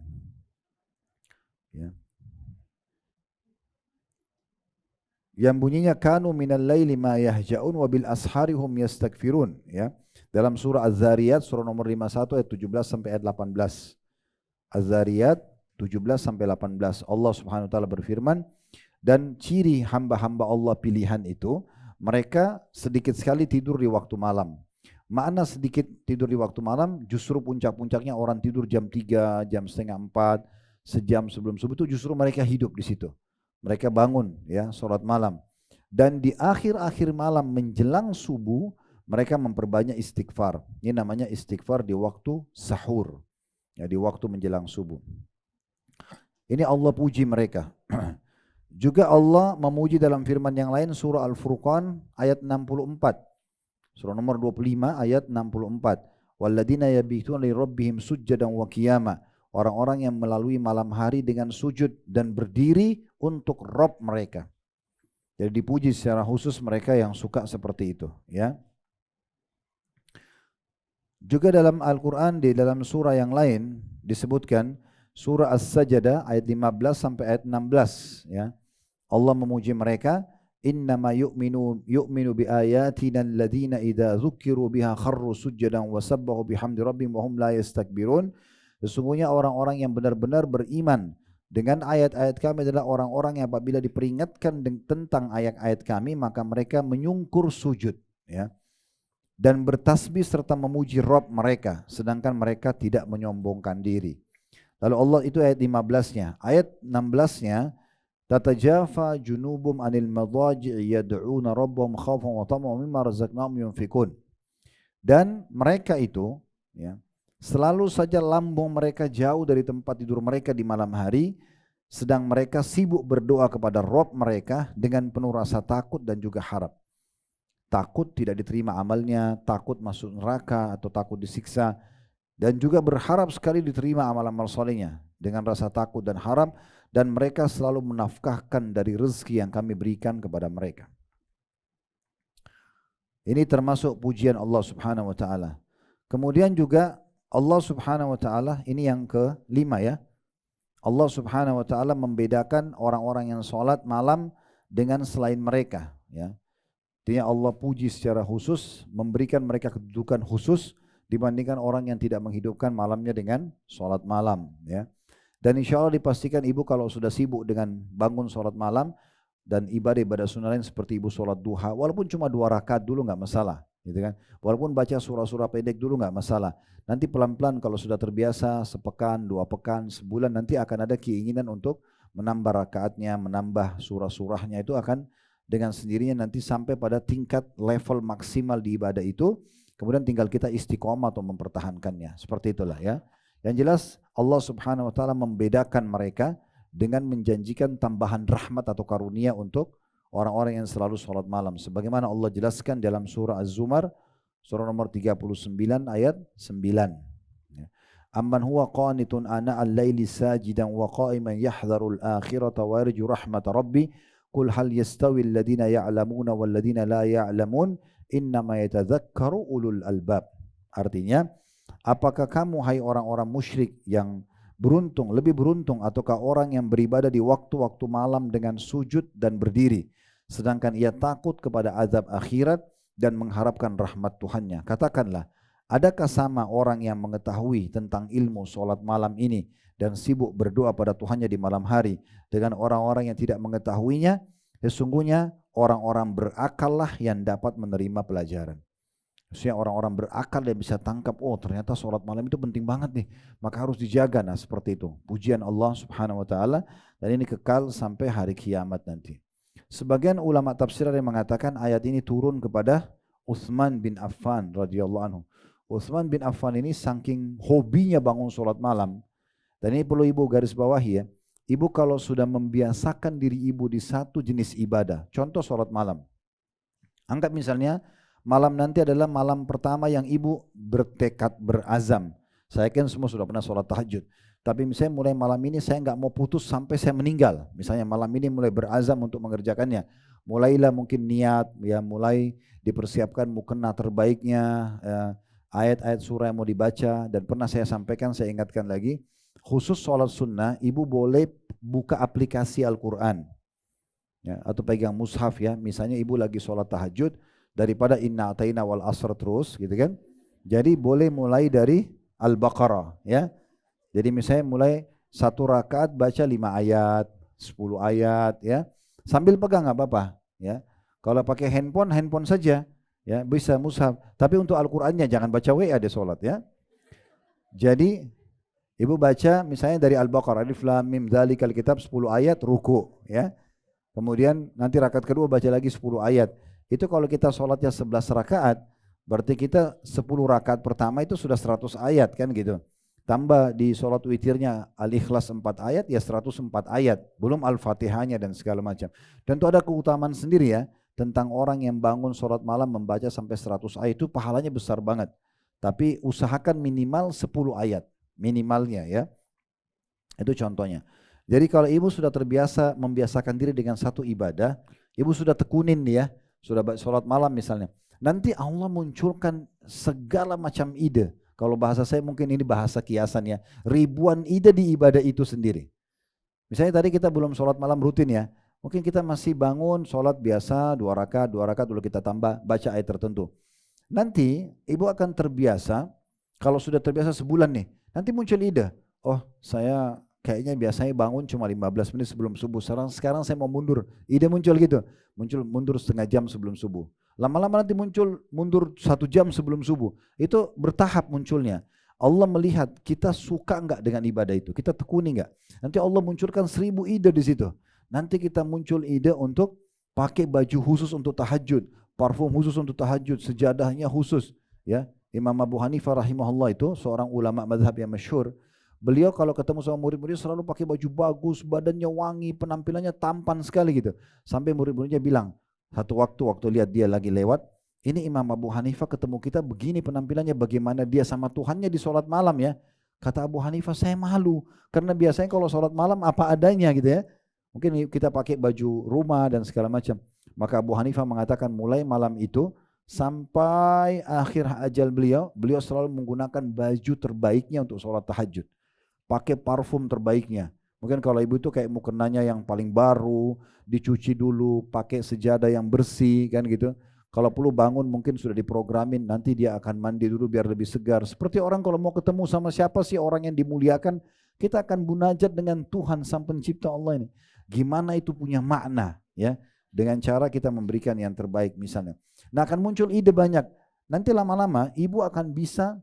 Ya. Yang bunyinya kanu minal laili ma yahja'un wa bil ashari hum yastakfirun. Ya. Dalam surah Az-Zariyat, surah nomor 51 ayat 17 sampai ayat 18. Az-Zariyat 17 sampai 18. Allah Subhanahu wa taala berfirman, dan ciri hamba-hamba Allah pilihan itu, mereka sedikit sekali tidur di waktu malam. Makna sedikit tidur di waktu malam, justru puncak-puncaknya orang tidur jam 3, jam setengah 4, sejam sebelum subuh itu justru mereka hidup di situ. Mereka bangun ya, sholat malam. Dan di akhir-akhir malam menjelang subuh, mereka memperbanyak istighfar. Ini namanya istighfar di waktu sahur. Ya, di waktu menjelang subuh. Ini Allah puji mereka. Juga Allah memuji dalam firman yang lain, surah Al-Furqan ayat 64. Surah nomor 25 ayat 64. Walladzina yabituna li rabbihim sujjadan wa qiyama. Orang-orang yang melalui malam hari dengan sujud dan berdiri untuk Rabb mereka. Jadi dipuji secara khusus mereka yang suka seperti itu, ya. Juga dalam Al-Qur'an di dalam surah yang lain disebutkan, surah As-Sajdah ayat 15 sampai ayat 16, ya. Allah memuji mereka, innama yu'minu bi ayatina alladhina idza dzukiru biha kharru sujjadan wa sabbahu bihamdi rabbihim wa hum la yastakbirun. Sesungguhnya orang-orang yang benar-benar beriman dengan ayat-ayat kami adalah orang-orang yang apabila diperingatkan tentang ayat-ayat kami maka mereka menyungkur sujud, ya, dan bertasbih serta memuji Rabb mereka, sedangkan mereka tidak menyombongkan diri. Lalu Allah, itu ayat 15-nya. Ayat 16-nya, tatajafa junubum anil madaji'i yad'una rabbahum khaufan wa tama'an mimma razaqnahum yunfikun. Dan mereka itu, ya, selalu saja lambung mereka jauh dari tempat tidur mereka di malam hari, sedang mereka sibuk berdoa kepada Rabb mereka dengan penuh rasa takut dan juga harap. Takut tidak diterima amalnya, takut masuk neraka atau takut disiksa, dan juga berharap sekali diterima amal-amal solehnya dengan rasa takut dan harap, dan mereka selalu menafkahkan dari rezeki yang kami berikan kepada mereka. Ini termasuk pujian Allah Subhanahu wa taala. Kemudian juga Allah Subhanahu wa taala, ini yang kelima ya. Allah Subhanahu wa taala membedakan orang-orang yang sholat malam dengan selain mereka, ya. Artinya Allah puji secara khusus, memberikan mereka kedudukan khusus dibandingkan orang yang tidak menghidupkan malamnya dengan sholat malam, ya. Dan insya Allah dipastikan ibu kalau sudah sibuk dengan bangun sholat malam dan ibadah-ibadah sunnah lain seperti ibu sholat duha, walaupun cuma 2 rakaat dulu nggak masalah, gitu kan. Walaupun baca surah-surah pendek dulu nggak masalah. Nanti pelan-pelan kalau sudah terbiasa sepekan, 2 pekan, sebulan nanti akan ada keinginan untuk menambah rakaatnya, menambah surah-surahnya itu akan dengan sendirinya nanti sampai pada tingkat level maksimal di ibadah itu. Kemudian tinggal kita istiqomah atau mempertahankannya. Seperti itulah ya. Yang jelas Allah Subhanahu wa taala membedakan mereka dengan menjanjikan tambahan rahmat atau karunia untuk orang-orang yang selalu sholat malam. Sebagaimana Allah jelaskan dalam surah Az-Zumar, surah nomor 39 ayat 9. Amman huwa qanitun ana al-laili sajidan wa qa'iman yahdharul akhirata wa yarju rahmat rabbi qul hal yastawi alladhina ya'lamuna wal ladhina la ya'lamun innama yatadhakkaru ulul albab. Artinya, apakah kamu hai orang-orang musyrik yang beruntung, lebih beruntung ataukah orang yang beribadah di waktu-waktu malam dengan sujud dan berdiri sedangkan ia takut kepada azab akhirat dan mengharapkan rahmat Tuhannya? Katakanlah, adakah sama orang yang mengetahui tentang ilmu solat malam ini dan sibuk berdoa pada Tuhannya di malam hari dengan orang-orang yang tidak mengetahuinya? Sesungguhnya orang-orang berakallah yang dapat menerima pelajaran. Maksudnya orang-orang berakal yang bisa tangkap, oh ternyata sholat malam itu penting banget nih, maka harus dijaga. Nah seperti itu pujian Allah Subhanahu wa taala, dan ini kekal sampai hari kiamat nanti. Sebagian ulama tafsir yang mengatakan ayat ini turun kepada Utsman bin Affan radhiyallahu anhu. Utsman bin Affan ini saking hobinya bangun sholat malam, dan ini perlu ibu garis bawahi ya. Ibu kalau sudah membiasakan diri ibu di satu jenis ibadah, contoh sholat malam, anggap misalnya malam nanti adalah malam pertama yang ibu bertekad, berazam. Saya kan semua sudah pernah sholat tahajud. Tapi misalnya mulai malam ini saya nggak mau putus sampai saya meninggal. Misalnya malam ini mulai berazam untuk mengerjakannya. Mulailah mungkin niat, ya mulai dipersiapkan mukena terbaiknya, ayat-ayat surah yang mau dibaca. Dan pernah saya sampaikan, saya ingatkan lagi, khusus sholat sunnah, ibu boleh buka aplikasi Al-Quran. Ya, atau pegang mushaf ya. Misalnya ibu lagi sholat tahajud, daripada inna ataina wal asr terus gitu kan. Jadi boleh mulai dari Al-Baqarah ya. Jadi misalnya mulai 1 rakaat baca 5 ayat, 10 ayat ya. Sambil pegang enggak apa-apa ya. Kalau pakai handphone saja ya, bisa mushaf. Tapi untuk Al-Qur'annya jangan baca WA di salat ya. Jadi ibu baca misalnya dari Al-Baqarah, Alif Lam Mim Dzalikal Kitab 10 ayat ruku ya. Kemudian nanti rakaat kedua baca lagi 10 ayat. Itu kalau kita sholatnya 11 rakaat, berarti kita 10 rakaat pertama itu sudah 100 ayat kan gitu. Tambah di sholat witirnya Al-Ikhlas 4 ayat, ya 104 ayat. Belum Al-Fatihahnya dan segala macam. Dan itu ada keutamaan sendiri ya, tentang orang yang bangun sholat malam membaca sampai 100 ayat, itu pahalanya besar banget. Tapi usahakan minimal 10 ayat, minimalnya ya. Itu contohnya. Jadi kalau ibu sudah terbiasa membiasakan diri dengan satu ibadah, ibu sudah tekunin ya, sudah sholat malam misalnya, nanti Allah munculkan segala macam ide. Kalau bahasa saya mungkin ini bahasa kiasan ya, ribuan ide di ibadah itu sendiri. Misalnya tadi kita belum sholat malam rutin ya, mungkin kita masih bangun sholat biasa 2 rakaat dulu kita tambah baca ayat tertentu. Nanti ibu akan terbiasa, kalau sudah terbiasa sebulan nih, nanti muncul ide, oh saya kayaknya biasanya bangun cuma 15 menit sebelum subuh, sekarang saya mau mundur. Ide muncul gitu, mundur setengah jam sebelum subuh. Lama-lama nanti muncul mundur 1 jam sebelum subuh. Itu bertahap munculnya. Allah melihat kita suka enggak dengan ibadah itu, kita tekuni enggak. Nanti Allah munculkan 1000 ide di situ. Nanti kita muncul ide untuk pakai baju khusus untuk tahajud, parfum khusus untuk tahajud, sejadahnya khusus. Ya, Imam Abu Hanifah rahimahullah itu seorang ulama mazhab yang masyhur. Beliau kalau ketemu sama murid-muridnya selalu pakai baju bagus, badannya wangi, penampilannya tampan sekali gitu. Sampai murid-muridnya bilang, satu waktu lihat dia lagi lewat, ini Imam Abu Hanifah ketemu kita begini penampilannya, bagaimana dia sama Tuhannya di sholat malam ya. Kata Abu Hanifah, saya malu, karena biasanya kalau sholat malam apa adanya gitu ya. Mungkin kita pakai baju rumah dan segala macam. Maka Abu Hanifah mengatakan mulai malam itu sampai akhir ajal beliau selalu menggunakan baju terbaiknya untuk sholat tahajud. Pakai parfum terbaiknya. Mungkin kalau ibu itu kayak mukenanya yang paling baru, dicuci dulu, pakai sejadah yang bersih kan gitu. Kalau perlu bangun mungkin sudah diprogramin, nanti dia akan mandi dulu biar lebih segar. Seperti orang kalau mau ketemu sama siapa sih orang yang dimuliakan, kita akan munajat dengan Tuhan Sang Pencipta Allah ini. Gimana itu punya makna ya, dengan cara kita memberikan yang terbaik misalnya. Nah akan muncul ide banyak. nanti lama-lama ibu akan bisa,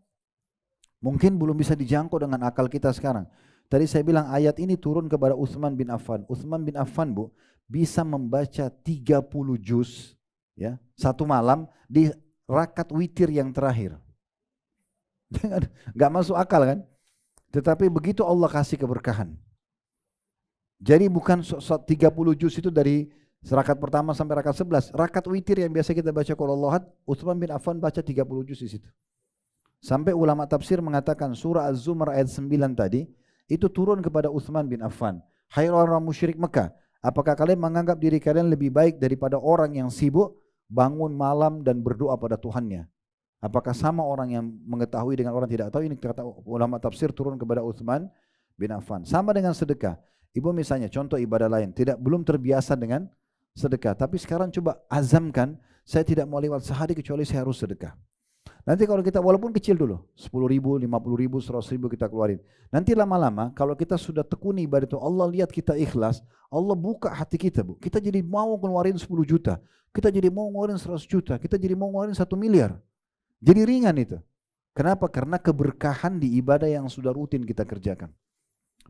mungkin belum bisa dijangkau dengan akal kita sekarang. Tadi saya bilang ayat ini turun kepada Utsman bin Affan. Utsman bin Affan, Bu, bisa membaca 30 juz ya, satu malam di rakaat witir yang terakhir. Gak masuk akal kan? Tetapi begitu Allah kasih keberkahan. Jadi bukan 30 juz itu dari rakaat pertama sampai rakaat 11. Rakaat witir yang biasa kita baca qul huwallahu ahad, Utsman bin Affan baca 30 juz di situ. Sampai ulama tafsir mengatakan surah Az-Zumar ayat 9 tadi itu turun kepada Utsman bin Affan. Hai orang musyrik Mekah, apakah kalian menganggap diri kalian lebih baik daripada orang yang sibuk bangun malam dan berdoa pada Tuhannya? Apakah sama orang yang mengetahui dengan orang tidak tahu? Ini kata ulama tafsir turun kepada Utsman bin Affan. Sama dengan sedekah. Ibu misalnya contoh ibadah lain, belum terbiasa dengan sedekah, tapi sekarang coba azamkan, saya tidak mau lewat sehari kecuali saya harus sedekah. Nanti kalau kita walaupun kecil dulu, 10.000, 50.000, 100.000 kita keluarin. Nanti lama-lama kalau kita sudah tekuni ibadah itu, Allah lihat kita ikhlas, Allah buka hati kita, Bu. Kita jadi mau keluarin 10 juta, kita jadi mau ngeluarin 100 juta, kita jadi mau ngeluarin 1 miliar. Jadi ringan itu. Kenapa? Karena keberkahan di ibadah yang sudah rutin kita kerjakan.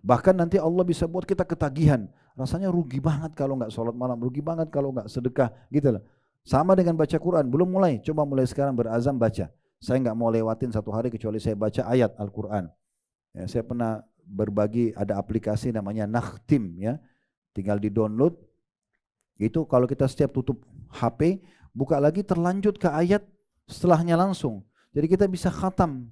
Bahkan nanti Allah bisa buat kita ketagihan. Rasanya rugi banget kalau nggak sholat malam, rugi banget kalau nggak sedekah, gitu lah. Sama dengan baca Quran, belum mulai, coba mulai sekarang berazam baca. Saya nggak mau lewatin satu hari kecuali saya baca ayat Al-Quran. Ya, saya pernah berbagi, ada aplikasi namanya Nakhtim ya, tinggal di download. Itu kalau kita setiap tutup HP, buka lagi terlanjut ke ayat setelahnya langsung. Jadi kita bisa khatam.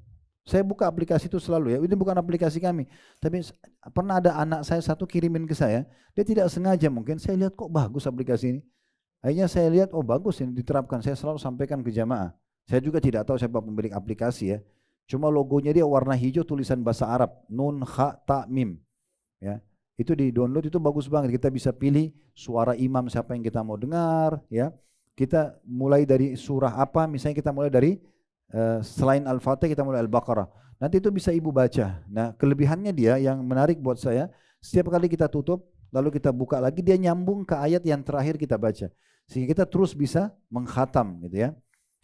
Saya buka aplikasi itu selalu ya, ini bukan aplikasi kami. Tapi pernah ada anak saya satu kirimin ke saya, dia tidak sengaja mungkin, saya lihat kok bagus aplikasi ini. Akhirnya saya lihat, oh bagus ini diterapkan, saya selalu sampaikan ke jamaah. Saya juga tidak tahu siapa pemilik aplikasi ya. Cuma logonya dia warna hijau tulisan bahasa Arab, Nun, Kha, Ta, Mim. Ya, itu di download itu bagus banget. Kita bisa pilih suara imam siapa yang kita mau dengar. Ya, kita mulai dari surah apa, misalnya kita mulai dari selain Al-Fatihah kita mulai Al-Baqarah. Nanti itu bisa ibu baca. Nah kelebihannya dia yang menarik buat saya, setiap kali kita tutup, lalu kita buka lagi, dia nyambung ke ayat yang terakhir kita baca. Sehingga kita terus bisa mengkhatam gitu ya.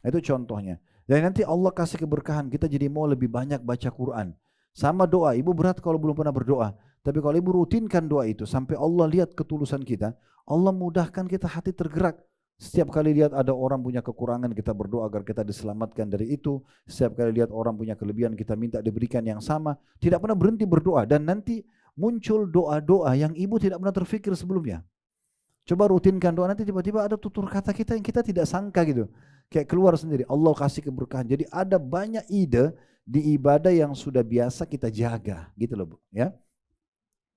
Itu contohnya. Dan nanti Allah kasih keberkahan, kita jadi mau lebih banyak baca Quran. Sama doa, ibu berat kalau belum pernah berdoa. Tapi kalau ibu rutinkan doa itu, sampai Allah lihat ketulusan kita, Allah mudahkan kita hati tergerak. Setiap kali lihat ada orang punya kekurangan, kita berdoa agar kita diselamatkan dari itu. Setiap kali lihat orang punya kelebihan, kita minta diberikan yang sama. Tidak pernah berhenti berdoa. Dan nanti muncul doa-doa yang ibu tidak pernah terfikir sebelumnya. Coba rutinkan doa, nanti tiba-tiba ada tutur kata kita yang kita tidak sangka gitu. Kayak keluar sendiri, Allah kasih keberkahan. Jadi ada banyak ide di ibadah yang sudah biasa kita jaga gitu loh Bu ya.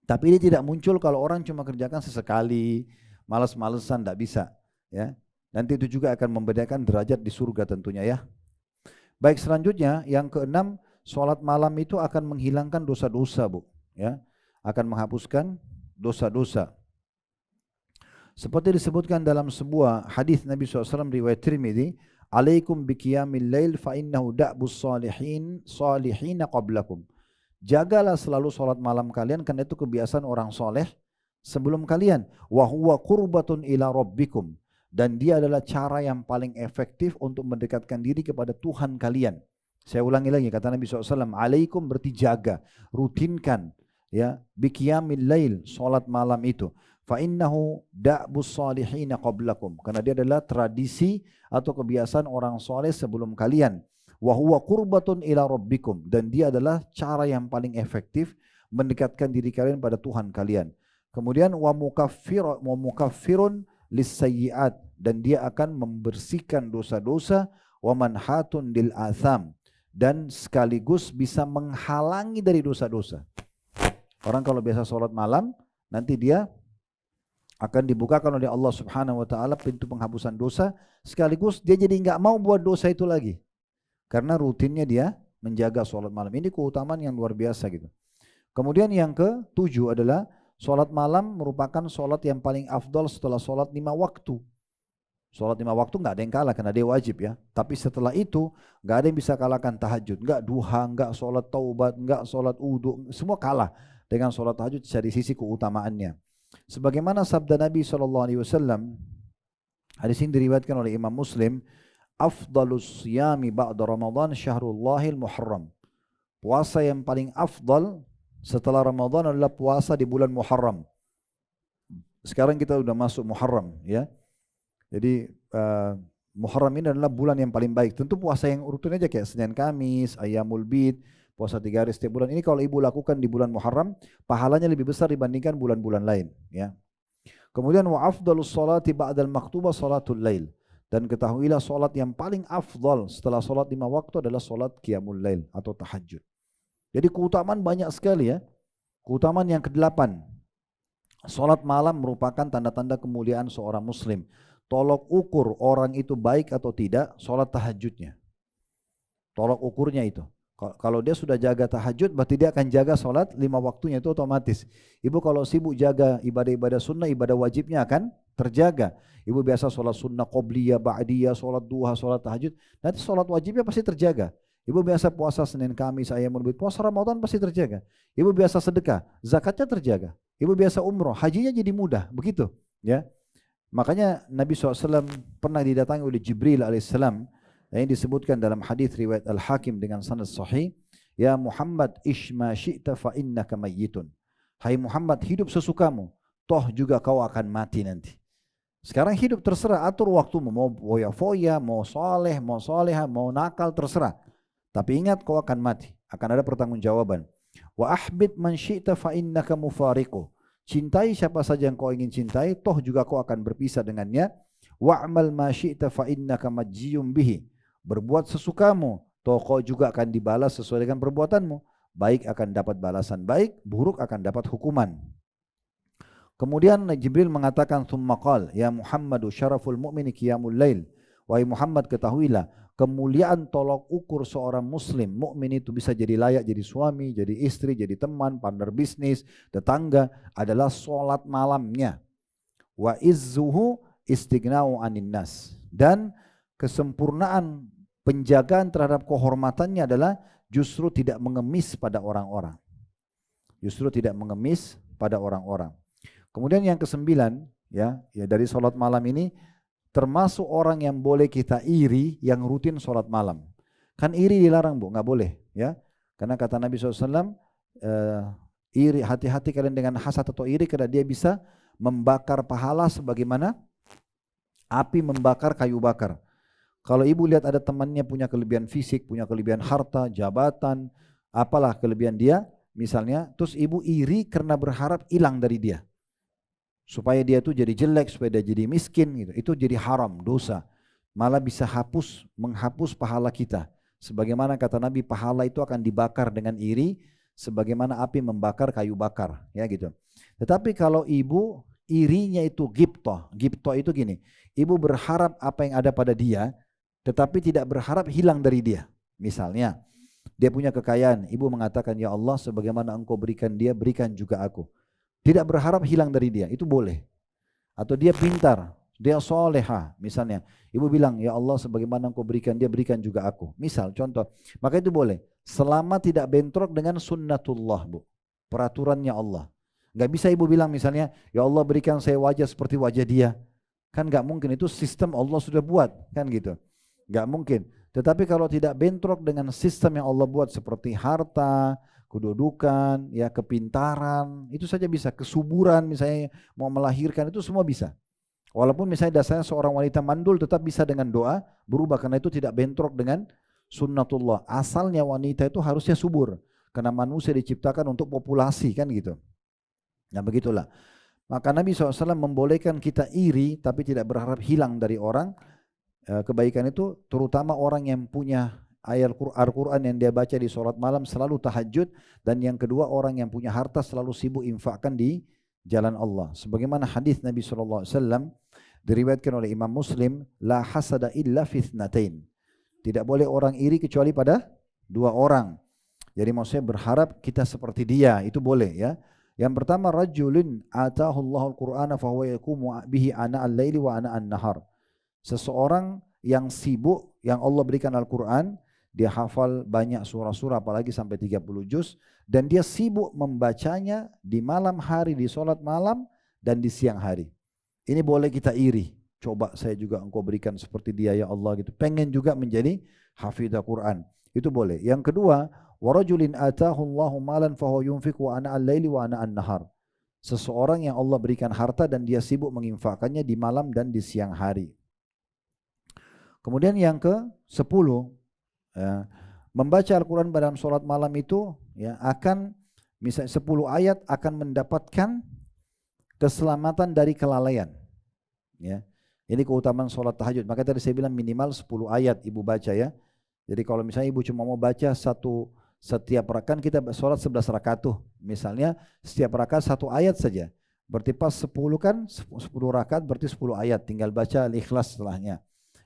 Tapi ini tidak muncul kalau orang cuma kerjakan sesekali, malas-malesan, tidak bisa ya. Nanti itu juga akan membedakan derajat di surga tentunya ya. Baik, selanjutnya yang keenam, sholat malam itu akan menghilangkan dosa-dosa Bu ya. Akan menghapuskan dosa-dosa. Seperti disebutkan dalam sebuah hadis Nabi SAW riwayat Tirmidzi, alaikum biqiyamil lail fa innahu da'bus salihina qablakum. Jagalah selalu salat malam kalian karena itu kebiasaan orang soleh sebelum kalian. Wa huwa qurbatun ila rabbikum, dan dia adalah cara yang paling efektif untuk mendekatkan diri kepada Tuhan kalian. Saya ulangi lagi kata Nabi SAW, alaikum berarti jaga, rutinkan ya, biqiyamil lail, salat malam itu. Fa innahu da'bus salihina qablakum, karena dia adalah tradisi atau kebiasaan orang soleh sebelum kalian. Wa huwa qurbatun ila rabbikum, dan dia adalah cara yang paling efektif mendekatkan diri kalian pada Tuhan kalian. Kemudian wa mukaffirun lis-sayyi'at, dan dia akan membersihkan dosa-dosa, wa manhatun lil atham, dan sekaligus bisa menghalangi dari dosa-dosa. Orang kalau biasa sholat malam, nanti dia akan dibukakan oleh Allah Subhanahu wa taala pintu penghapusan dosa, sekaligus dia jadi enggak mau buat dosa itu lagi. Karena rutinnya dia menjaga sholat malam. Ini keutamaan yang luar biasa gitu. Kemudian yang ke-7 adalah sholat malam merupakan sholat yang paling afdal setelah sholat 5 waktu. Sholat 5 waktu enggak ada yang kalah karena dia wajib ya. Tapi setelah itu enggak ada yang bisa kalahkan tahajud, enggak duha, enggak sholat taubat, enggak sholat wudu, semua kalah dengan sholat tahajud dari sisi keutamaannya. Sebagaimana sabda Nabi SAW, hadis ini diriwayatkan oleh Imam Muslim, afdalus siyami ba'da Ramadan syahrullahil muharram. Puasa yang paling afdal setelah Ramadan adalah puasa di bulan Muharram. Sekarang kita sudah masuk Muharram, ya. Jadi Muharram ini adalah bulan yang paling baik. Tentu puasa yang urutan aja kayak Senin Kamis, Ayyamul Bid, puasa 3 hari setiap bulan. Ini kalau ibu lakukan di bulan Muharram, pahalanya lebih besar dibandingkan bulan-bulan lain, ya. Kemudian wa afdalus salati ba'dal maktubah salatul lail. Dan ketahuilah solat yang paling afdal setelah solat 5 waktu adalah solat qiyamul lail atau tahajud. Jadi keutamaan banyak sekali, ya. Keutamaan yang ke-8. Solat malam merupakan tanda-tanda kemuliaan seorang muslim. Tolok ukur orang itu baik atau tidak, solat tahajudnya. Tolok ukurnya itu. Kalau dia sudah jaga tahajud, berarti dia akan jaga solat 5 waktunya, itu otomatis. Ibu kalau sibuk jaga ibadah-ibadah sunnah, ibadah wajibnya akan terjaga. Ibu biasa solat sunnah, qobliyah, ba'diyah, solat duha, solat tahajud, nanti solat wajibnya pasti terjaga. Ibu biasa puasa Senin Kamis, Ayyamul Bid, puasa Ramadan pasti terjaga. Ibu biasa sedekah, zakatnya terjaga. Ibu biasa umroh, hajinya jadi mudah, begitu, ya. Makanya Nabi SAW pernah didatangi oleh Jibril alaihissalam, yang disebutkan dalam hadis riwayat Al-Hakim dengan sanad sahih, ya Muhammad ishma syi'ta fa innaka mayyitun. Hai Muhammad, hidup sesukamu, toh juga kau akan mati nanti. Sekarang hidup terserah, atur waktumu, mau foya-foya, mau soleh, mau soleha, mau nakal, terserah. Tapi ingat kau akan mati, akan ada pertanggungjawaban. Wa ahbib man syi'ta fa innaka mufariqu. Cintai siapa saja yang kau ingin cintai, toh juga kau akan berpisah dengannya. Wa'mal ma syi'ta fa innaka majziyun bihi. Berbuat sesukamu, toh kau juga akan dibalas sesuai dengan perbuatanmu. Baik akan dapat balasan baik, buruk akan dapat hukuman. Kemudian Jibril mengatakan thumma qal, ya Muhammadu syaraful mu'mini qiyamul lail. Wahai Muhammad, ketahuilah kemuliaan tolok ukur seorang muslim mukmin itu bisa jadi layak jadi suami, jadi istri, jadi teman, partner bisnis, tetangga adalah solat malamnya. Wa izzuhu istighna'u anin nas. Dan kesempurnaan penjagaan terhadap kehormatannya adalah justru tidak mengemis pada orang-orang. Justru tidak mengemis pada orang-orang. Kemudian yang ke-9, ya dari solat malam ini, termasuk orang yang boleh kita iri yang rutin sholat malam. Kan iri dilarang, Bu, nggak boleh, ya. Karena kata Nabi SAW, iri, hati-hati kalian dengan hasad atau iri, karena dia bisa membakar pahala sebagaimana api membakar kayu bakar. Kalau ibu lihat ada temannya punya kelebihan fisik, punya kelebihan harta, jabatan, apalah kelebihan dia, misalnya, terus ibu iri karena berharap hilang dari dia. Supaya dia tuh jadi jelek, supaya dia jadi miskin gitu. Itu jadi haram, dosa. Malah bisa menghapus pahala kita. Sebagaimana kata Nabi, pahala itu akan dibakar dengan iri sebagaimana api membakar kayu bakar, ya gitu. Tetapi kalau ibu irinya itu ghibthah. Ghibthah itu gini, ibu berharap apa yang ada pada dia tetapi tidak berharap hilang dari dia. Misalnya, dia punya kekayaan, ibu mengatakan, ya Allah, sebagaimana engkau berikan dia, berikan juga aku. Tidak berharap hilang dari dia, itu boleh. Atau dia pintar, dia soleha, misalnya. Ibu bilang, ya Allah, sebagaimana engkau berikan dia, berikan juga aku. Misal, contoh. Maka itu boleh. Selama tidak bentrok dengan sunnatullah, Bu. Peraturannya Allah. Gak bisa ibu bilang misalnya, ya Allah berikan saya wajah seperti wajah dia. Kan gak mungkin, itu sistem Allah sudah buat. Kan gitu. Gak mungkin. Tetapi kalau tidak bentrok dengan sistem yang Allah buat seperti harta, kedudukan, ya kepintaran, itu saja bisa. Kesuburan misalnya mau melahirkan, itu semua bisa. Walaupun misalnya dasarnya seorang wanita mandul, tetap bisa dengan doa berubah, karena itu tidak bentrok dengan sunnatullah. Asalnya wanita itu harusnya subur, karena manusia diciptakan untuk populasi, kan gitu. Nah begitulah. Maka Nabi SAW membolehkan kita iri tapi tidak berharap hilang dari orang. Kebaikan itu terutama orang yang punya ayat Al-Quran yang dia baca di sholat malam selalu tahajud, dan yang kedua orang yang punya harta selalu sibuk infakkan di jalan Allah. Sebagaimana hadis Nabi SAW diriwayatkan oleh Imam Muslim, la hasada illa fitnatain. Tidak boleh orang iri kecuali pada 2 orang. Jadi maksudnya berharap kita seperti dia, itu boleh, ya. Yang pertama, rajulun atahu Allahul Qur'ana fa huwa yaqumu bihi ana al-laili wa ana an-nahar. Seseorang yang sibuk, yang Allah berikan Al-Quran, dia hafal banyak surah-surah apalagi sampai 30 juz, dan dia sibuk membacanya di malam hari, di sholat malam dan di siang hari. Ini boleh kita iri, coba saya juga engkau berikan seperti dia ya Allah gitu. Pengen juga menjadi hafidha Quran. Itu boleh. Yang kedua, warajulin atahu Allahu malan fahuwa yunfiqu wa ana al-laili wa ana an-nahar. Seseorang yang Allah berikan harta dan dia sibuk menginfakkannya di malam dan di siang hari. Kemudian yang ke-10, ya, membaca Al-Quran dalam sholat malam itu ya, akan misalnya 10 ayat akan mendapatkan keselamatan dari kelalaian. Ya. Ini keutamaan sholat tahajud. Maka tadi saya bilang minimal 10 ayat ibu baca ya. Jadi kalau misalnya ibu cuma mau baca setiap rakaat, kita sholat 11 rakaat tuh. Misalnya setiap rakaat 1 ayat saja. Berarti pas 10 kan 10 rakaat berarti 10 ayat. Tinggal baca Al-Ikhlas setelahnya.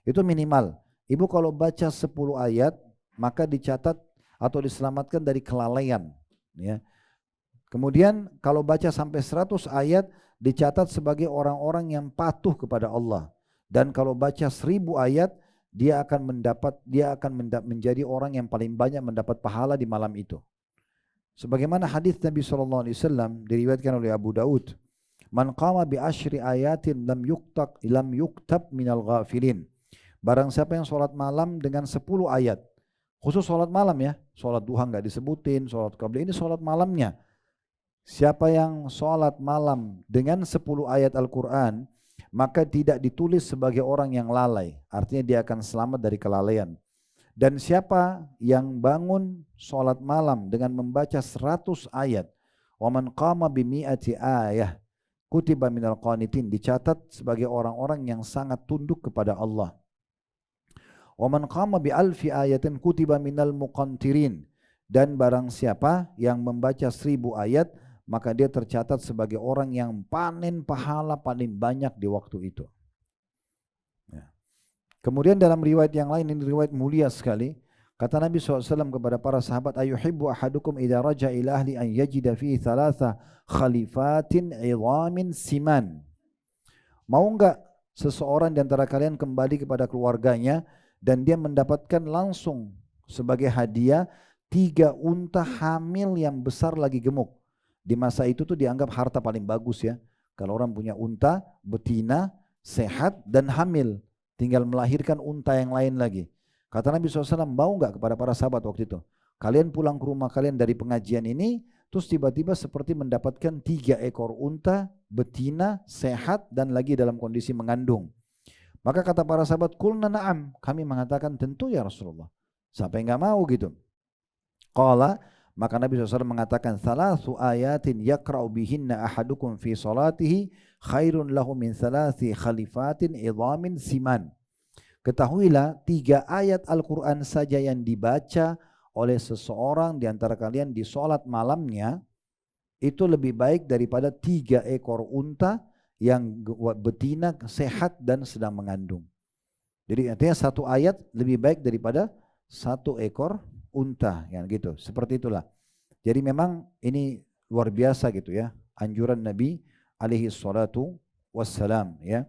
Itu minimal. Ibu kalau baca 10 ayat maka dicatat atau diselamatkan dari kelalaian. Ya. Kemudian kalau baca sampai 100 ayat dicatat sebagai orang-orang yang patuh kepada Allah. Dan kalau baca 1000 ayat dia akan menjadi orang yang paling banyak mendapat pahala di malam itu. Sebagaimana hadis Nabi SAW diriwayatkan oleh Abu Daud, "Man qama bi asyri ayatin lam yuktab minal ghafilin." Barang siapa yang sholat malam dengan 10 ayat, khusus sholat malam ya, sholat duha nggak disebutin, sholat qabli, ini sholat malamnya. Siapa yang sholat malam dengan 10 ayat Al-Quran, maka tidak ditulis sebagai orang yang lalai. Artinya dia akan selamat dari kelalaian. Dan siapa yang bangun sholat malam dengan membaca 100 ayat, وَمَنْ قَامَ بِمِئَةِ آيَةٍ kutiba minal qanitin, dicatat sebagai orang-orang yang sangat tunduk kepada Allah. وَمَنْ قَامَ بِأَلْفِ آيَةٍ kutiba minal muqantirin, dan barang siapa yang membaca 1000 ayat, maka dia tercatat sebagai orang yang panen pahala paling banyak di waktu itu. Ya. Kemudian dalam riwayat yang lain, ini riwayat mulia sekali, kata Nabi SAW kepada para sahabat, ayuhibbu ahadukum idza raja ila ahli an yajida fihi thalatha khalifatin idhamin siman. Mau enggak seseorang di antara kalian kembali kepada keluarganya dan dia mendapatkan langsung sebagai hadiah 3 unta hamil yang besar lagi gemuk. Di masa itu tuh dianggap harta paling bagus ya. Kalau orang punya unta, betina, sehat dan hamil, tinggal melahirkan unta yang lain lagi. Kata Nabi SAW, mau nggak kepada para sahabat waktu itu? Kalian pulang ke rumah kalian dari pengajian ini, terus tiba-tiba seperti mendapatkan 3 ekor unta, betina, sehat dan lagi dalam kondisi mengandung. Maka kata para sahabat, kulna na'am, kami mengatakan tentu ya Rasulullah. Siapa yang nggak mau gitu? Qala, maka Nabi SAW mengatakan, thalathu ayatin yakra'u bihinna ahadukum fi salatihi khairun lahu min thalathi khalifatin idhamin siman. Ketahuilah 3 ayat Al-Quran saja yang dibaca oleh seseorang di antara kalian di sholat malamnya, itu lebih baik daripada 3 ekor unta yang betina, sehat dan sedang mengandung. Jadi artinya 1 ayat lebih baik daripada 1 ekor unta, yang gitu. Seperti itulah. Jadi memang ini luar biasa gitu ya, anjuran Nabi alaihi salatu wassalam ya.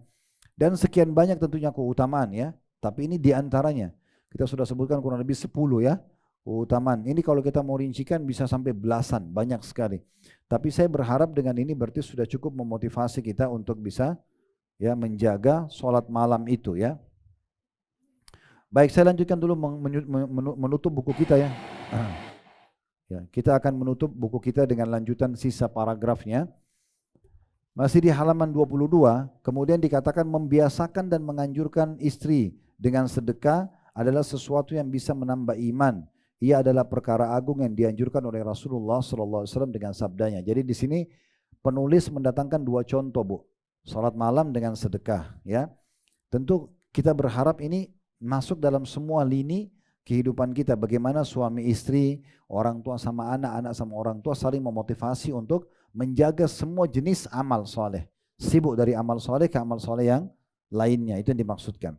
Dan sekian banyak tentunya keutamaan ya, tapi ini diantaranya. Kita sudah sebutkan kurang lebih 10 ya keutamaan. Ini kalau kita mau rincikan bisa sampai belasan, banyak sekali. Tapi saya berharap dengan ini berarti sudah cukup memotivasi kita untuk bisa ya menjaga sholat malam itu ya. Baik, saya lanjutkan dulu menutup buku kita ya. Ya, kita akan menutup buku kita dengan lanjutan sisa paragrafnya. Masih di halaman 22, kemudian dikatakan membiasakan dan menganjurkan istri dengan sedekah adalah sesuatu yang bisa menambah iman. Ia adalah perkara agung yang dianjurkan oleh Rasulullah SAW dengan sabdanya. Jadi di sini penulis mendatangkan 2 contoh, Bu. Salat malam dengan sedekah, ya. Tentu kita berharap ini masuk dalam semua lini kehidupan kita. Bagaimana suami istri, orang tua sama anak, anak sama orang tua saling memotivasi untuk menjaga semua jenis amal soleh. Sibuk dari amal soleh ke amal soleh yang lainnya, itu yang dimaksudkan.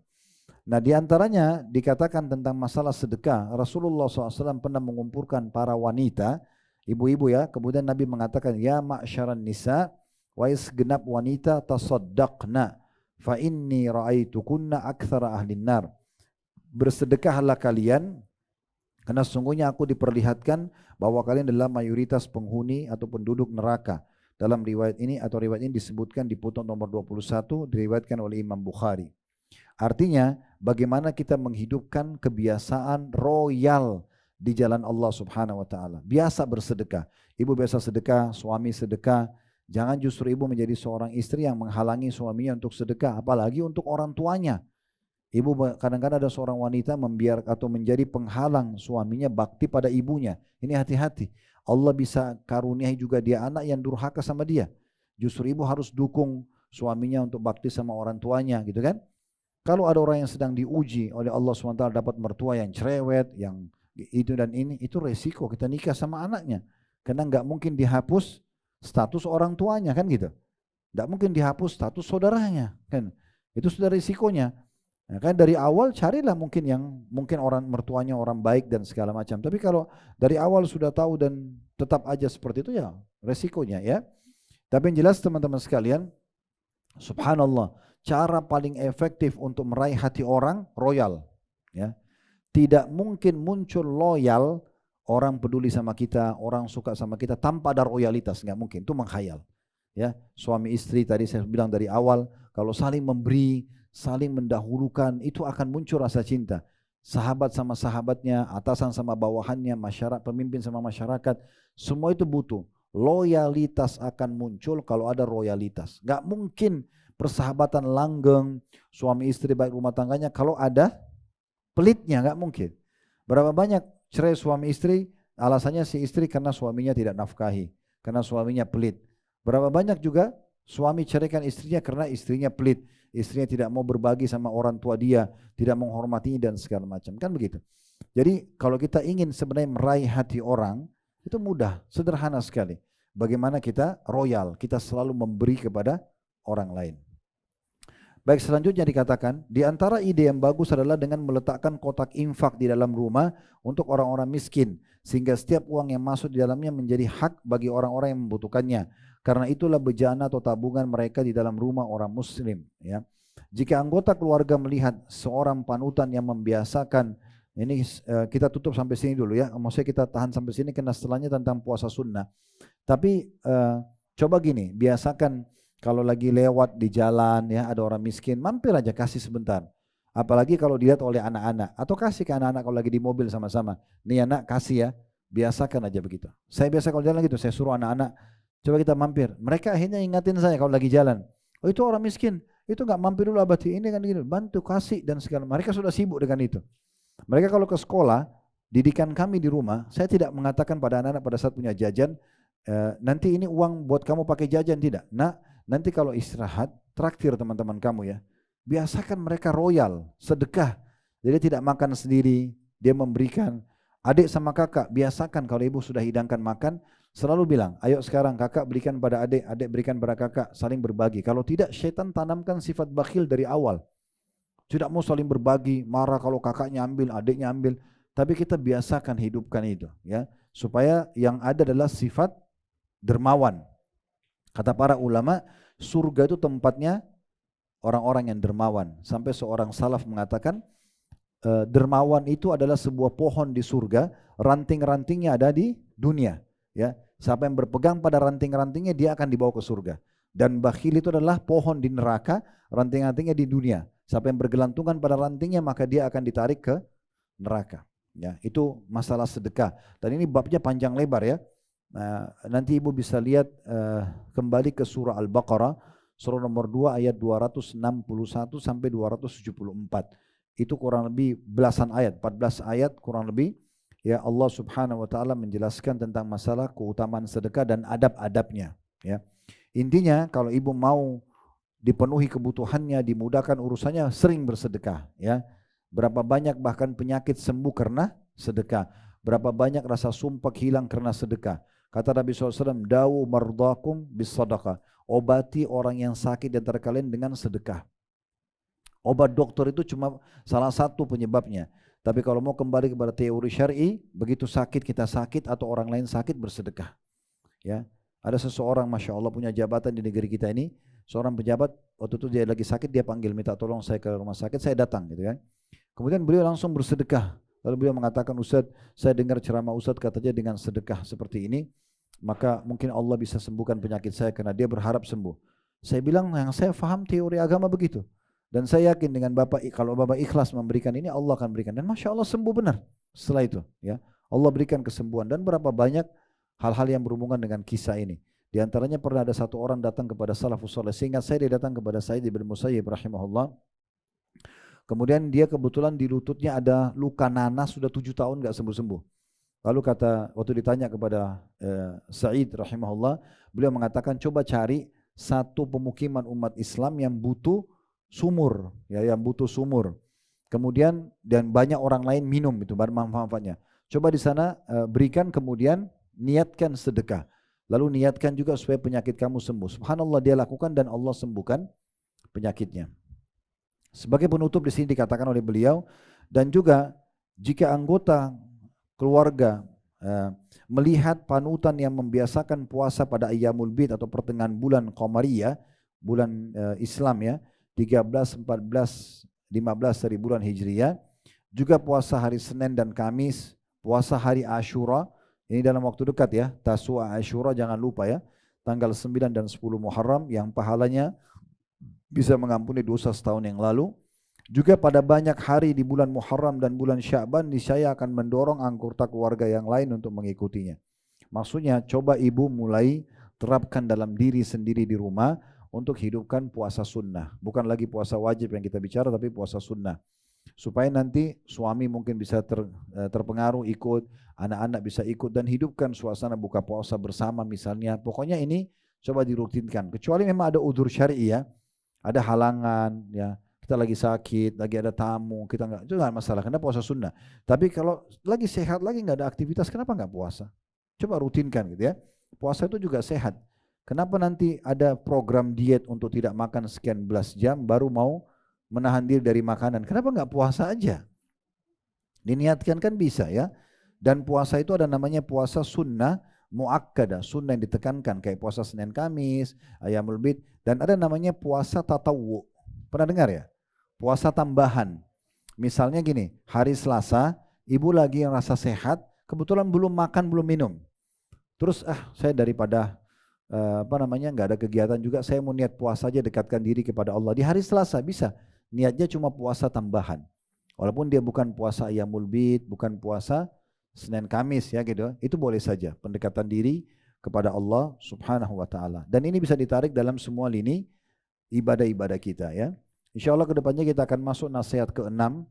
Nah, diantaranya dikatakan tentang masalah sedekah. Rasulullah SAW pernah mengumpulkan para wanita, ibu-ibu ya. Kemudian Nabi mengatakan, ya ma'syaran nisa, wahai segenap wanita, tasaddaqna, fa inni ra'aitukunna aktsara ahlin nar. Bersedekahlah kalian, karena sungguhnya aku diperlihatkan bahwa kalian adalah mayoritas penghuni atau penduduk neraka. Dalam riwayat ini atau riwayat ini disebutkan di putnot nomor 21 diriwayatkan oleh Imam Bukhari. Artinya bagaimana kita menghidupkan kebiasaan royal di jalan Allah Subhanahu wa taala. Biasa bersedekah. Ibu biasa sedekah, suami sedekah. Jangan justru ibu menjadi seorang istri yang menghalangi suaminya untuk sedekah, apalagi untuk orang tuanya. Ibu kadang-kadang ada seorang wanita membiarkan atau menjadi penghalang suaminya bakti pada ibunya. Ini hati-hati. Allah bisa karuniai juga dia anak yang durhaka sama dia. Justru ibu harus dukung suaminya untuk bakti sama orang tuanya, gitu kan? Kalau ada orang yang sedang diuji oleh Allah SWT dapat mertua yang cerewet, yang itu dan ini, itu resiko kita nikah sama anaknya. Karena nggak mungkin dihapus status orang tuanya, kan gitu. Nggak mungkin dihapus status saudaranya, kan. Itu sudah risikonya. Nah, kan dari awal carilah mungkin orang mertuanya orang baik dan segala macam. Tapi kalau dari awal sudah tahu dan tetap aja seperti itu, ya resikonya ya. Tapi yang jelas teman-teman sekalian, subhanallah, cara paling efektif untuk meraih hati orang royal, ya. Tidak mungkin muncul loyal, orang peduli sama kita, orang suka sama kita tanpa ada royalitas, nggak mungkin, itu menghayal. Ya, suami istri tadi saya bilang dari awal, kalau saling memberi, saling mendahulukan, itu akan muncul rasa cinta. Sahabat sama sahabatnya, atasan sama bawahannya, masyarakat, pemimpin sama masyarakat, semua itu butuh. Loyalitas akan muncul kalau ada royalitas. Nggak mungkin persahabatan langgeng, suami istri baik rumah tangganya kalau ada pelitnya, nggak mungkin. Berapa banyak cerai suami istri, alasannya si istri karena suaminya tidak nafkahi, karena suaminya pelit. Berapa banyak juga suami ceraikan istrinya karena istrinya pelit, istrinya tidak mau berbagi sama orang tua dia, tidak menghormatinya dan segala macam, kan begitu. Jadi kalau kita ingin sebenarnya meraih hati orang, itu mudah, sederhana sekali. Bagaimana kita royal, kita selalu memberi kepada orang lain. Baik, selanjutnya dikatakan, di antara ide yang bagus adalah dengan meletakkan kotak infak di dalam rumah untuk orang-orang miskin, sehingga setiap uang yang masuk di dalamnya menjadi hak bagi orang-orang yang membutuhkannya. Karena itulah bejana atau tabungan mereka di dalam rumah orang muslim. Ya. Jika anggota keluarga melihat seorang panutan yang membiasakan, ini kita tutup sampai sini dulu ya, maksudnya kita tahan sampai sini karena setelahnya tentang puasa sunnah. Tapi coba gini, biasakan kalau lagi lewat di jalan ya ada orang miskin, mampir aja kasih sebentar. Apalagi kalau dilihat oleh anak-anak, atau kasih ke anak-anak kalau lagi di mobil sama-sama. Nih anak kasih ya, biasakan aja begitu. Saya biasa kalau jalan gitu, saya suruh anak-anak, coba kita mampir. Mereka akhirnya ingatin saya kalau lagi jalan. Oh itu orang miskin, itu nggak mampir dulu abadi ini kan gitu, bantu kasih dan segala. Mereka sudah sibuk dengan itu. Mereka kalau ke sekolah, didikan kami di rumah, saya tidak mengatakan pada anak-anak pada saat punya jajan, nanti ini uang buat kamu pakai jajan, tidak. Nah, nanti kalau istirahat, traktir teman-teman kamu ya. Biasakan mereka royal, sedekah. Jadi tidak makan sendiri, dia memberikan. Adik sama kakak, biasakan kalau ibu sudah hidangkan makan, selalu bilang, ayo sekarang kakak berikan pada adik, adik berikan pada kakak, saling berbagi. Kalau tidak, syaitan tanamkan sifat bakhil dari awal. Tidak mau saling berbagi, marah kalau kakaknya ambil, adiknya ambil. Tapi kita biasakan hidupkan itu, ya, supaya yang ada adalah sifat dermawan. Kata para ulama, surga itu tempatnya orang-orang yang dermawan. Sampai seorang salaf mengatakan, dermawan itu adalah sebuah pohon di surga, ranting-rantingnya ada di dunia. Ya, siapa yang berpegang pada ranting-rantingnya dia akan dibawa ke surga. Dan bakhil itu adalah pohon di neraka, ranting-rantingnya di dunia. Siapa yang bergelantungan pada rantingnya maka dia akan ditarik ke neraka. Ya, itu masalah sedekah. Dan ini babnya panjang lebar ya. Nanti ibu bisa lihat kembali ke surah Al-Baqarah, surah nomor 2 ayat 261 sampai 274. Itu kurang lebih belasan ayat, 14 ayat kurang lebih. Ya, Allah Subhanahu wa taala menjelaskan tentang masalah keutamaan sedekah dan adab-adabnya, ya. Intinya kalau ibu mau dipenuhi kebutuhannya, dimudahkan urusannya, sering bersedekah, ya. Berapa banyak bahkan penyakit sembuh karena sedekah. Berapa banyak rasa sumpah hilang karena sedekah. Kata Nabi SAW, dawu mardakum bis sadaqah. Obati orang yang sakit di antara kalian dengan sedekah. Obat dokter itu cuma salah satu penyebabnya. Tapi kalau mau kembali kepada teori syar'i, begitu sakit kita sakit atau orang lain sakit bersedekah. Ya, ada seseorang masya Allah punya jabatan di negeri kita ini, seorang pejabat waktu itu dia lagi sakit dia panggil minta tolong saya ke rumah sakit, saya datang gitu kan. Kemudian beliau langsung bersedekah. Lalu beliau mengatakan, Ustadz, saya dengar ceramah Ustadz katanya dengan sedekah seperti ini, maka mungkin Allah bisa sembuhkan penyakit saya karena dia berharap sembuh. Saya bilang yang saya faham teori agama begitu. Dan saya yakin dengan Bapak, kalau Bapak ikhlas memberikan ini, Allah akan berikan. Dan Masya Allah sembuh benar setelah itu. Ya, Allah berikan kesembuhan. Dan berapa banyak hal-hal yang berhubungan dengan kisah ini. Di antaranya pernah ada satu orang datang kepada salafus saleh. Seingat saya dia datang kepada Sa'id bin Musayyib rahimahullah. Kemudian dia kebetulan di lututnya ada luka nanas sudah 7 tahun nggak sembuh-sembuh. Lalu waktu ditanya kepada Sa'id rahimahullah, beliau mengatakan coba cari satu pemukiman umat Islam yang butuh sumur, ya, yang butuh sumur. Kemudian dan banyak orang lain minum itu manfaatnya. Coba di sana berikan, kemudian niatkan sedekah. Lalu niatkan juga supaya penyakit kamu sembuh. Subhanallah, dia lakukan dan Allah sembuhkan penyakitnya. Sebagai penutup di sini dikatakan oleh beliau, dan juga jika anggota keluarga melihat panutan yang membiasakan puasa pada Ayyamul Bid atau pertengahan bulan Qamariyah, bulan Islam ya, 13, 14, 15 dari bulan Hijriyah, juga puasa hari Senin dan Kamis, puasa hari Ashura, ini dalam waktu dekat ya, Tasu'a Ashura jangan lupa ya, tanggal 9 dan 10 Muharram yang pahalanya bisa mengampuni dosa setahun yang lalu. Juga pada banyak hari di bulan Muharram dan bulan Sya'ban, niscaya akan mendorong anggota keluarga yang lain untuk mengikutinya. Maksudnya coba ibu mulai terapkan dalam diri sendiri di rumah untuk hidupkan puasa sunnah. Bukan lagi puasa wajib yang kita bicara, tapi puasa sunnah. Supaya nanti suami mungkin bisa terpengaruh ikut, anak-anak bisa ikut, dan hidupkan suasana buka puasa bersama misalnya. Pokoknya ini coba dirutinkan. Kecuali memang ada udzur syar'i ya. Ada halangan ya, kita lagi sakit, lagi ada tamu, kita enggak, itu enggak masalah karena puasa sunnah. Tapi kalau lagi sehat, lagi enggak ada aktivitas, kenapa enggak puasa? Coba rutinkan gitu ya. Puasa itu juga sehat. Kenapa nanti ada program diet untuk tidak makan sekian belas jam baru mau menahan diri dari makanan? Kenapa enggak puasa aja? Diniatkan kan bisa ya. Dan puasa itu ada namanya puasa sunnah muakkadah, sunnah yang ditekankan kayak puasa Senin Kamis, Ayyamul Bid, dan ada namanya puasa tatawwu. Pernah dengar ya? Puasa tambahan. Misalnya gini, hari Selasa, ibu lagi yang rasa sehat, kebetulan belum makan, belum minum. Terus saya daripada nggak ada kegiatan juga, saya mau niat puasa aja, dekatkan diri kepada Allah. Di hari Selasa bisa, niatnya cuma puasa tambahan. Walaupun dia bukan puasa Ayyamul Bid, bukan puasa Senin Kamis ya gitu, itu boleh saja pendekatan diri kepada Allah Subhanahu wa taala. Dan ini bisa ditarik dalam semua lini ibadah-ibadah kita ya. Insyaallah kedepannya kita akan masuk nasihat ke-6,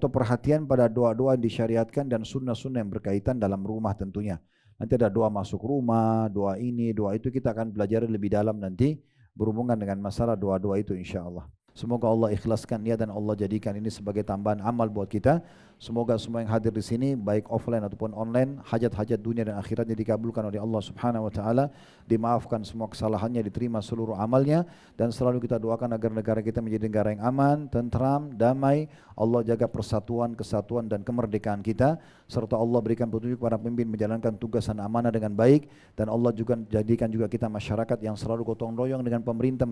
perhatian pada doa-doa yang disyariatkan dan sunnah-sunnah yang berkaitan dalam rumah tentunya. Nanti ada doa masuk rumah, doa ini, doa itu, kita akan belajar lebih dalam nanti berhubungan dengan masalah doa-doa itu insyaallah. Semoga Allah ikhlaskan niat dan Allah jadikan ini sebagai tambahan amal buat kita. Semoga semua yang hadir di sini baik offline ataupun online, hajat-hajat dunia dan akhiratnya dikabulkan oleh Allah Subhanahu wa taala, dimaafkan semua kesalahannya, diterima seluruh amalnya, dan selalu kita doakan agar negara kita menjadi negara yang aman, tentram, damai. Allah jaga persatuan, kesatuan dan kemerdekaan kita, serta Allah berikan petunjuk para pemimpin menjalankan tugas dan amanah dengan baik, dan Allah juga jadikan juga kita masyarakat yang selalu gotong royong dengan pemerintah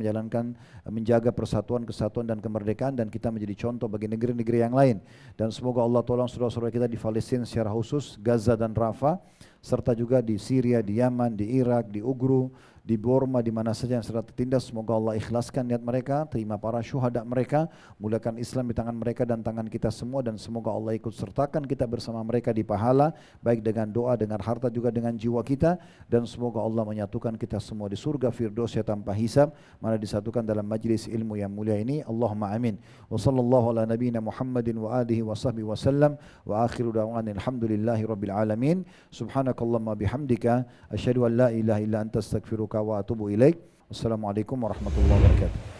menjaga persatuan, kesatuan dan kemerdekaan, dan kita menjadi contoh bagi negeri-negeri yang lain. Dan semoga Allah tolong saudara-saudara kita di Palestina secara khusus, Gaza dan Rafah, serta juga di Syria, di Yaman, di Irak, di Ugru, di Burma, di mana saja yang sedang tertindas. Semoga Allah ikhlaskan niat mereka, terima para syuhada mereka, muliakan Islam di tangan mereka dan tangan kita semua, dan semoga Allah ikut sertakan kita bersama mereka di pahala, baik dengan doa, dengan harta, juga dengan jiwa kita. Dan semoga Allah menyatukan kita semua di surga Firdausnya tanpa hisab, mana disatukan dalam majlis ilmu yang mulia ini. Allahumma amin. Wa sallallahu ala nabiyina Muhammadin wa alihi wa sahbihi wa sallam, wa akhiru da'wana alhamdulillahi rabbil alamin. Subhanakallahumma bihamdika asyhadu an la ilaha illa anta astaghfiruka wa atubu ilaik. Wassalamualaikum warahmatullahi wabarakatuh.